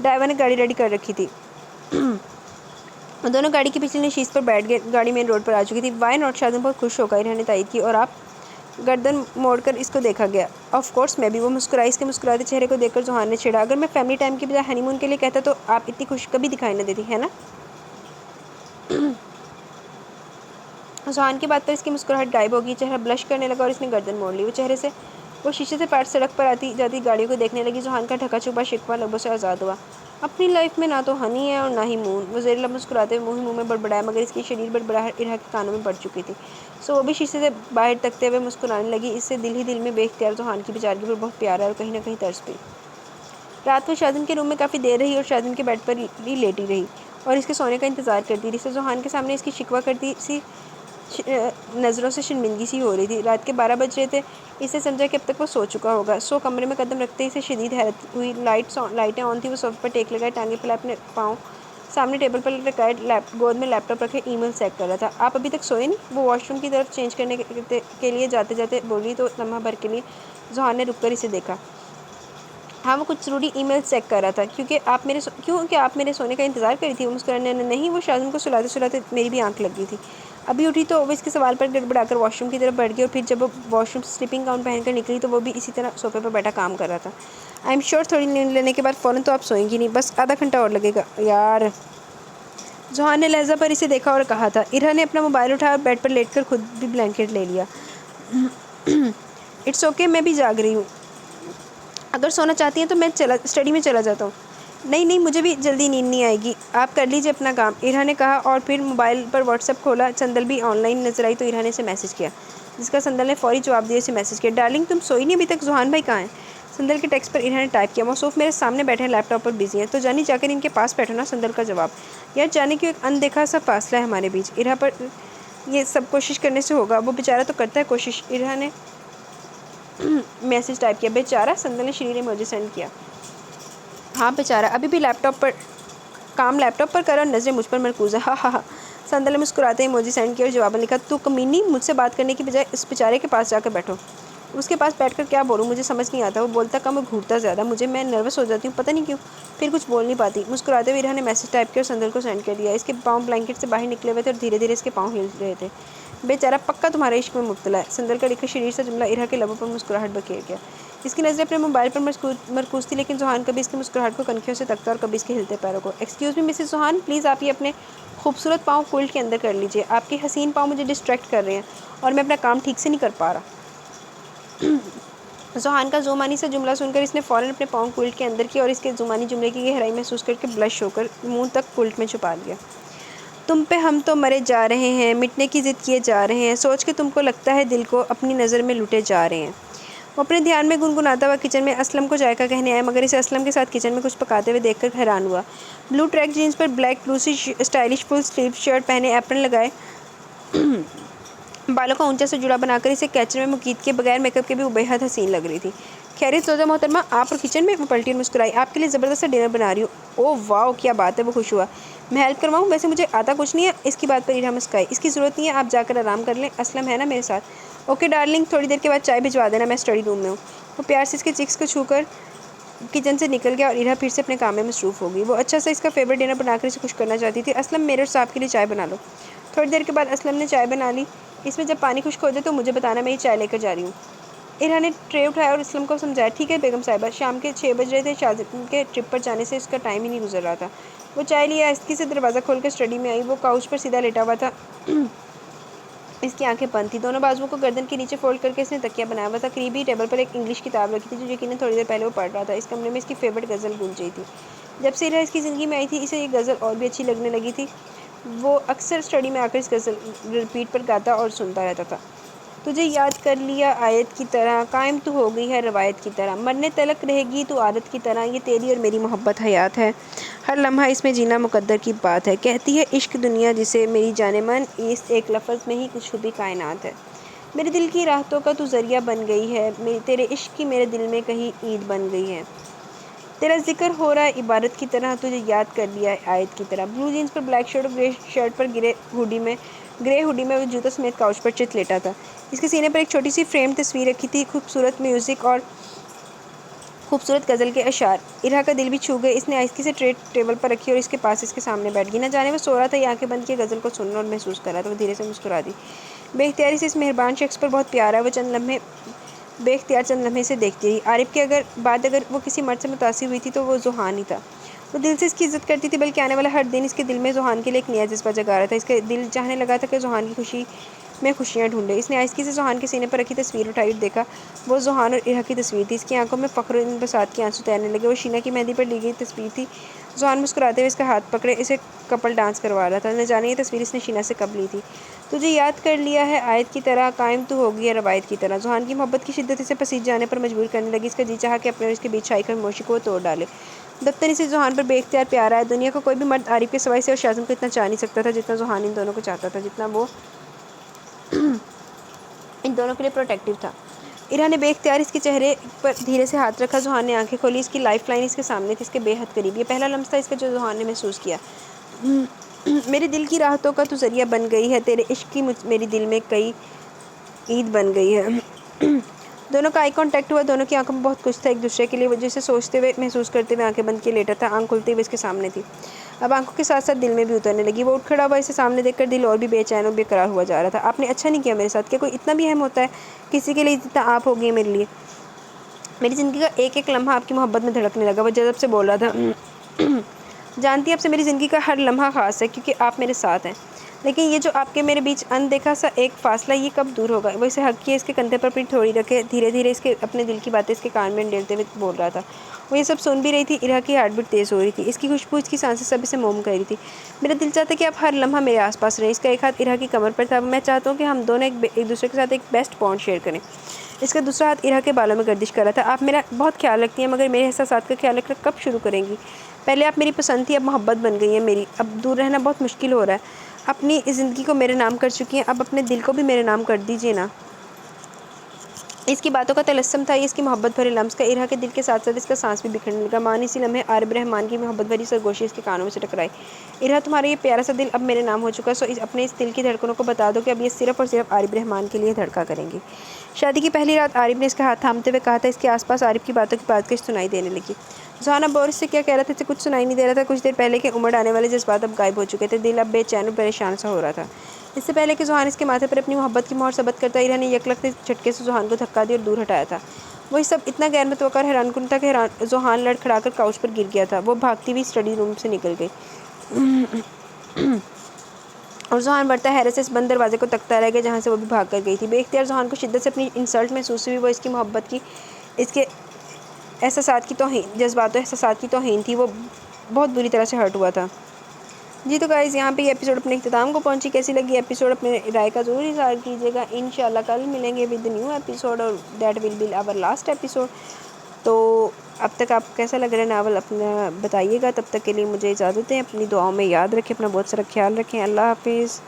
ڈرائیور نے گاڑی ریڈی کر رکھی تھی۔ دونوں گاڑی کی پچھلی نشست پر بیٹھ گئے، گاڑی مین روڈ پر آ چکی تھی۔ وائی ناٹ، شاذم بہت خوش ہو گئی، ارا نے تائید کی، اور آپ؟ گردن موڑ کر اس کو دیکھا گیا۔ آف کورس میں بھی، وہ مسکرائی۔ اس کے مسکراتے چہرے کو دیکھ کر ذوحان نے چھیڑا، اگر میں فیملی ٹائم کی بجائے ہنی مون کے لیے کہتا تو آپ اتنی خوش کبھی دکھائی نہ دیتی، ہے نا؟ ذوحان کی بات پر اس کی مسکراہٹ غائب ہو گئی، چہرہ بلش کرنے لگا اور اس نے گردن موڑ لی۔ وہ شیشے سے پار سڑک پر آتی جاتی گاڑیوں کو دیکھنے لگی۔ ذوحان کا ڈھکا چھپا شکوہ لبوں سے آزاد ہوا۔ اپنی لائف میں نہ تو ہنی ہے اور نہ ہی مون۔ وہ زیر لب مسکراتے ہوئے منہ میں بڑبڑایا، مگر اس کی شدید بڑبڑاہٹ ارا کے کانوں میں پڑ چکی تھی، سو وہ بھی شیشے سے باہر تکتے ہوئے مسکرانے لگی۔ اس سے دل ہی دل میں بے اختیار ذوحان کی بیچارگی پر بہت پیار ہے اور کہیں نہ کہیں ترس بھی۔ رات وہ شاذم کے روم میں کافی دیر رہی اور شاذم کے بیڈ پر ہی لیٹی رہی اور اس کے سونے کا انتظار کرتی رہی۔ اسے ذوحان کے سامنے اس کی شکوہ کرتی سی نظروں سے شرمندگی سی ہو رہی تھی۔ رات کے 12 بج رہے تھے۔ اس نے سمجھا کہ اب تک وہ سو چکا ہوگا۔ کمرے میں قدم رکھتے ہی اسے شدید حیرت ہوئی۔ لائٹیں آن تھیں۔ وہ صوفے پر ٹیک لگائے ٹانگیں پھیلائے اپنے پاؤں سامنے ٹیبل پر رکھائے گود میں لیپ ٹاپ رکھے ای میل چیک کر رہا تھا۔ آپ ابھی تک سوئے نہیں؟ وہ واش روم کی طرف چینج کرنے کے لیے جاتے جاتے بولی تو لمحہ بھر کے لیے ذوحان نے رک کر اسے دیکھا۔ ہاں، وہ کچھ ضروری ای میل چیک کر رہا تھا۔ کیونکہ آپ میرے سونے کا انتظار کر رہی تھی؟ وہ مسکرانے نہیں، وہ شازم کو سلاتے سلاتے میری بھی آنکھ لگ گئی تھی۔ ابھی اٹھی تو وہ اس کے سوال پر گڑبڑا کر واش روم کی طرف بڑھ گئی اور پھر جب وہ واش روم سے سلیپنگ گاؤن پہن کر نکلی تو وہ بھی اسی طرح صوفے پر بیٹھا کام کر رہا تھا۔ آئی ایم شیور تھوڑی نیند لینے کے بعد فوراً تو آپ سوئیں گی نہیں، بس آدھا گھنٹہ اور لگے گا یار۔ ذوحان نے لہجہ پر اسے دیکھا اور کہا تھا۔ ارہا نے اپنا موبائل اٹھایا اور بیڈ پر لیٹ کر خود بھی بلینکٹ لے لیا۔ اٹس اوکے، میں بھی جاگ رہی ہوں۔ اگر سونا چاہتی ہیں تو میں اسٹڈی میں چلا جاتا ہوں۔ نہیں، مجھے بھی جلدی نیند نہیں آئے گی، آپ کر لیجیے اپنا کام، ارہا نے کہا اور پھر موبائل پر واٹس ایپ کھولا۔ سندل بھی آن لائن نظر آئی تو ارہا نے اسے میسج کیا، جس کا سندل نے فوری جواب دیا۔ اسے میسج کیا، ڈارلنگ تم سوئی نہیں ابھی تک؟ ذوحان بھائی کہاں ہیں؟ سندل کے ٹیکسٹ پر ارہا نے ٹائپ کیا، موصوف میرے سامنے بیٹھے ہیں، لیپ ٹاپ پر بزی ہیں۔ تو جانی جا کر ان کے پاس بیٹھو نا، سندل کا جواب۔ یار جانے کی ایک اندیکھا سا فاصلہ ہے ہمارے بیچ، ارہا پر یہ سب کوشش کرنے سے ہوگا؟ وہ بیچارہ تو کرتا ہے کوشش، ارہا نے میسج ٹائپ کیا۔ بیچارہ؟ سندل نے شریر ایموجی سینڈ کیا۔ ہاں بیچارہ، ابھی بھی لیپ ٹاپ پر کر اور نظریں مجھ پر مرکوز ہے، ہاں ہاں ہاں۔ سندل نے مسکراتے ایموجی سینڈ کیا اور جواب میں لکھا، تو کمینی، مجھ سے بات کرنے کی بجائے اس بیچارے کے پاس جا کر بیٹھو۔ اس کے پاس بیٹھ کر کیا بولوں؟ مجھے سمجھ نہیں آتا، وہ بولتا کم اور گھورتا زیادہ، میں نروس ہو جاتی ہوں، پتہ نہیں کیوں، پھر کچھ بول نہیں پاتی۔ مسکراتے ہوئے ارہا نے میسج ٹائپ کیا اور سندل کو سینڈ کر دیا۔ اس کے پاؤں بلینکٹ سے باہر نکلے ہوئے تھے اور دھیرے دھیرے اس کے پاؤں ہل رہے تھے۔ بیچارہ پکا تمہارے عشق میں مبتلا ہے، سندل کا لکھا شریر سا جملہ ارہا کے لبوں پر مسکراہٹ بکھیر گیا۔ اس کی نظریں اپنے موبائل پر مرکوز تھی، لیکن ذوحان کبھی اس کی مسکراہٹ کو کنکھیوں سے تکتا اور کبھی اس کے ہلتے پیروں کو۔ ایکسکیوز می مسز ذوحان، پلیز آپ یہ اپنے خوبصورت پاؤں کولٹ کے اندر کر لیجیے، آپ کے حسین پاؤں مجھے ڈسٹریکٹ کر رہے ہیں اور میں اپنا کام ٹھیک سے نہیں کر پا رہا۔ ذوحان کا زومانی سے جملہ سن کر اس نے فوراً اپنے پاؤں کولٹ کے اندر کیے اور اس کے زومانی جملے کی گہرائی محسوس کر کے بلش ہو کر منہ تک کولٹ میں چھپا لیا۔ تم پہ ہم تو مرے جا رہے ہیں، مٹنے کی ضد کیے جا رہے ہیں، سوچ کے تم کو لگتا ہے دل کو اپنی نظر میں لوٹے جا رہے ہیں۔ وہ اپنے دھیان میں گنگناتا ہوا کچن میں اسلم کو چائے کا کہنے آیا، مگر اسے اسلم کے ساتھ کچن میں کچھ پکاتے ہوئے دیکھ کر حیران ہوا۔ بلو ٹریک جینز پر بلیک بلوسی اسٹائلش فل سلیو شرٹ پہنے، ایپرن لگائے بالوں کا اونچا سے جڑا بنا کر اسے کیچر میں مکید کے بغیر میک اپ کے بھی وہ بے حد حسین لگ رہی تھی۔ خیریت زوجہ محترمہ، آپ اور کچن میں؟ وہ پلٹی اور مسکرائی۔ آپ کے لیے زبردست سا ڈنر بنا رہی ہوں۔ اوہ واو، کیا بات ہے، وہ خوش ہوا۔ میں ہیلپ کرواؤں؟ ویسے مجھے آتا کچھ نہیں ہے۔ اس کی بات پر ارہا مسکرائی۔ اس کی ضرورت نہیں ہے، آپ جا کر آرام کر لیں، اسلم ہے نا میرے ساتھ۔ اوکے ڈارلنگ، تھوڑی دیر کے بعد چائے بھجوا دینا، میں اسٹڈی روم میں ہوں۔ وہ پیار سے اس کے چیکس کو چھو کر کچن سے نکل گیا اور ارہا پھر سے اپنے کام میں مصروف ہو گئی۔ وہ اچھا سا اس کا فیوریٹ ڈنر بنا کر اسے خوش کرنا چاہتی تھی۔ اسلم، میرے اور صاحب کے لیے چائے بنا لو۔ تھوڑی دیر کے بعد اسلم نے چائے بنا لی۔ اس میں جب پانی خشک ہو جائے تو مجھے بتانا، میں یہ چائے لے کر جا رہی ہوں۔ ارہا نے ٹرے اٹھایا اور اسلم کو سمجھایا، ٹھیک ہے بیگم صاحبہ۔ شام کے 6 بج رہے تھے، شازم کے ٹرپ پر جانے سے اس کا ٹائم ہی نہیں گزر رہا تھا۔ وہ چائے لیے آہستگی سے دروازہ کھول کر اسٹڈی میں آئی۔ وہ کاؤچ پر سیدھا لیٹا ہوا تھا، اس کی آنکھیں بند تھیں، دونوں بازوؤں کو گردن کے نیچے فولڈ کر کے اس نے تکیہ بنایا ہوا تھا۔ قریب ہی ٹیبل پر ایک انگلش کتاب رکھی تھی جو یقیناً تھوڑی دیر پہلے وہ پڑھ رہا تھا۔ اس کمرے میں اس کی فیوریٹ غزل گونج رہی تھی۔ جب سے ارہا اس کی زندگی میں آئی تھی اسے یہ غزل اور بھی اچھی لگنے لگی تھی۔ وہ اکثر اسٹڈی میں آ کر اس غزل ریپیٹ پر گاتا اور سنتا رہتا تھا۔ تجھے یاد کر لیا آیت کی طرح، قائم تو ہو گئی ہے روایت کی طرح، مرنے تلک رہے گی تو عادت کی طرح، یہ تیری اور میری محبت حیات ہے، ہر لمحہ اس میں جینا مقدر کی بات ہے، کہتی ہے عشق دنیا جسے، میری جان من اس ایک لفظ میں ہی کچھ چھپی کائنات ہے، میرے دل کی راحتوں کا تو ذریعہ بن گئی ہے، تیرے عشق کی میرے دل میں کہیں عید بن گئی ہے، تیرا ذکر ہو رہا ہے عبادت کی طرح، تجھے یاد کر لیا آیت کی طرح۔ بلو جینز پر بلیک شرٹ اور گرے شرٹ پر گرے ہوڈی میں وہ جوتا سمیت کاؤچ پر چت لیٹا تھا۔ اس کے سینے پر ایک چھوٹی سی فریم تصویر رکھی تھی، خوبصورت میوزک اور خوبصورت غزل کے اشعار۔ ارہا کا دل بھی چھو گئے۔ اس نے آہستگی سے ٹرے ٹیبل پر رکھی اور اس کے پاس اس کے سامنے بیٹھ گئی۔ نہ جانے وہ سو رہا تھا یا آنکھیں بند کیے غزل کو سننا اور محسوس کر رہا تھا۔ وہ دھیرے سے مسکرا دی۔ بے اختیاری سے اس مہربان شخص پر بہت پیار ہے۔ وہ بے اختیار چند لمحے سے دیکھتی رہی۔ عارف کے بعد اگر وہ کسی مرد سے متاثر ہوئی تھی تو وہ ذوحان ہی تھا۔ وہ دل سے اس کی عزت کرتی تھی، بلکہ آنے والا ہر دن اس کے دل میں ذوحان کے لیے ایک نیا جذبہ جگا رہا تھا۔ اس کا دل چاہنے لگا تھا کہ ذوحان کی خوشی میں خوشیاں ڈھونڈے۔ اس نے آہستگی سے ذوحان کے سینے پر رکھی تصویر اٹھائی اور دیکھا، وہ ذوحان اور ارہا کی تصویر تھی۔ اس کی آنکھوں میں فخر اور انبساط کے آنسو تیرنے لگے۔ وہ شینا کی مہندی پر لی گئی تصویر تھی۔ ذوحان مسکراتے ہوئے اس کا ہاتھ پکڑے اسے کپل ڈانس کروا رہا تھا۔ نہ جانے یہ تصویر اس نے شینا سے کب لی تھی۔ تجھے یاد کر لیا ہے آیت کی طرح، قائم تو ہو گئی ہے روایت کی طرح۔ ذوحان کی محبت کی شدت اسے پسیج جانے پر مجبور کرنے لگی۔ اس کا جی چاہا کہ اپنے اور اس کے بیچ چھائی خاموشی کو وہ توڑ ڈالے۔ دفتر اسے ذوحان پر بے اختیار پیار آیا۔ دنیا کا کوئی بھی مرد عارف کے سوائے اسے اور شازم کو اتنا چاہ نہیں سکتا تھا جتنا ذوحان ان دونوں کو چاہتا تھا، جتنا وہ ان دونوں کے لیے پروٹیکٹیو تھا۔ ارہا نے بے اختیار اس کے چہرے پر دھیرے سے ہاتھ رکھا۔ ذوحان نے آنکھیں کھولی، اس کی لائف لائن اس کے سامنے تھی، اس کے بے حد قریب۔ یہ پہلا لمحہ تھا اس کا جو ذوحان نے محسوس کیا۔ میرے دل کی راحتوں کا تو ذریعہ بن گئی ہے، تیرے عشق کی میری دل میں کئی عید بن گئی ہے۔ دونوں کا آئی کانٹیکٹ ہوا، دونوں کی آنکھوں میں بہت کچھ تھا ایک دوسرے کے لیے۔ وہ جسے سوچتے ہوئے محسوس کرتے ہوئے آنکھیں بند کیے لیٹا تھا، آنکھ کھلتے ہوئے اس کے سامنے تھی۔ اب آنکھوں کے ساتھ ساتھ دل میں بھی اترنے لگی۔ وہ اٹھ کھڑا ہوا، اسے سامنے دیکھ کر دل اور بھی بے چین اور بے قرار ہوا جا رہا تھا۔ آپ نے اچھا نہیں کیا میرے ساتھ، کیا کوئی اتنا بھی اہم ہوتا ہے کسی کے لیے جتنا آپ ہو گئی ہیں میرے لیے؟ میری زندگی کا ایک ایک لمحہ آپ کی محبت میں دھڑکنے لگا۔ وہ جذب سے بول رہا تھا، جانتی ہیں اب سے میری زندگی کا ہر لمحہ خاص ہے کیونکہ آپ میرے ساتھ ہیں، لیکن یہ جو آپ کے میرے بیچ اندیکھا سا ایک فاصلہ، یہ کب دور ہوگا؟ وہ اسے ہگ کیے، اس کے کندھے پر اپنی تھوڑی رکھے، دھیرے دھیرے اس کے اپنے دل کی باتیں اس کے کان میں ڈیرتے ہوئے بول رہا تھا۔ وہ یہ سب سن بھی رہی تھی۔ ارہا کی ہارٹ بیٹ تیز ہو رہی تھی، اس کی خوشبو، اس کی سانسیں سب اسے موم کر رہی تھی۔ میرا دل چاہتا ہے کہ آپ ہر لمحہ میرے آس پاس رہیں۔ اس کا ایک ہاتھ ارہا کی کمر پر تھا۔ میں چاہتا ہوں کہ ہم دونوں ایک دوسرے کے ساتھ ایک بیسٹ بانڈ شیئر کریں۔ اس کا دوسرا ہاتھ ارہا کے بالوں میں گردش کر رہا تھا۔ آپ میرا بہت خیال رکھتی ہیں، مگر میرے احساسات کا خیال رکھنا کب شروع کریں گی؟ پہلے آپ میری پسند تھی، اب محبت بن گئی ہے میری۔ اب دور رہنا بہت مشکل ہو رہا ہے۔ اپنی اس زندگی کو میرے نام کر چکی ہیں، اب اپنے دل کو بھی میرے نام کر دیجیے نا۔ اس کی باتوں کا طلسم تھا یہ اس کی محبت بھرے لمس کا۔ ارہا کے دل کے ساتھ ساتھ اس کا سانس بھی بکھرنے لگا۔ ماں نے اسی لمحے عارب رحمان کی محبت بھری سرگوشی اس کے کانوں میں سے ٹکرائی۔ ارہا، تمہارا یہ پیارا سا دل اب میرے نام ہو چکا، سو اپنے اس دل کی دھڑکنوں کو بتا دو کہ اب یہ صرف اور صرف عارب رحمان کے لیے دھڑکا کریں گی۔ شادی کی پہلی رات عارب نے اس کا ہاتھ تھامتے ہوئے کہا تھا۔ اس کے آس پاس عارب کی باتوں کی بازگشت سنائی دینے لگی۔ ذوحان اب بورس سے کیا کہہ رہا تھا اسے کچھ سنائی نہیں دے رہا تھا۔ کچھ دیر پہلے کے امڑ آنے والے جذبات اب غائب ہو چکے تھے۔ دل اب بے چین اور پریشان سا ہو رہا تھا۔ اس سے پہلے کہ ذوحان اس کے ماتھے پر اپنی محبت کی مہر ثبت کرتا، ارہا نے یکلخت جھٹکے سے ذوحان کو دھکا دیا اور دور ہٹایا تھا۔ وہ یہ سب اتنا غیر متوقع اور حیران کن تھا کہ ذوحان لڑکھڑا کر کاؤچ پر گر گیا تھا۔ وہ بھاگتی ہوئی اسٹڈی روم سے نکل گئی اور ذوحان بڑھتا حیرت سے اس بند دروازے کو تکتا رہ گیا جہاں سے وہ بھی بھاگ کر گئی تھی۔ بے اختیار ذوحان کو شدت سے اپنی انسلٹ محسوس ہوئی۔ وہ اس کی محبت کی، اس کے احساسات کی توہین، جذبات و احساسات کی توہین تھی۔ وہ بہت بری طرح سے ہرٹ ہوا تھا۔ جی تو گائز، یہاں پہ یہ ایپیسوڈ اپنے اختتام کو پہنچی۔ کیسی لگی ایپیسوڈ؟ اپنے رائے کا ضرور اظہار کیجیے گا۔ انشاءاللہ کل ملیں گے ود نیو ایپیسوڈ، اور that will be our last episode. تو اب تک آپ کو کیسا لگ رہا ہے ناول اپنا بتائیے گا۔ تب تک کے لیے مجھے اجازت دیں، اپنی دعاؤں میں یاد رکھیں، اپنا بہت سارا خیال رکھیں۔ اللہ حافظ۔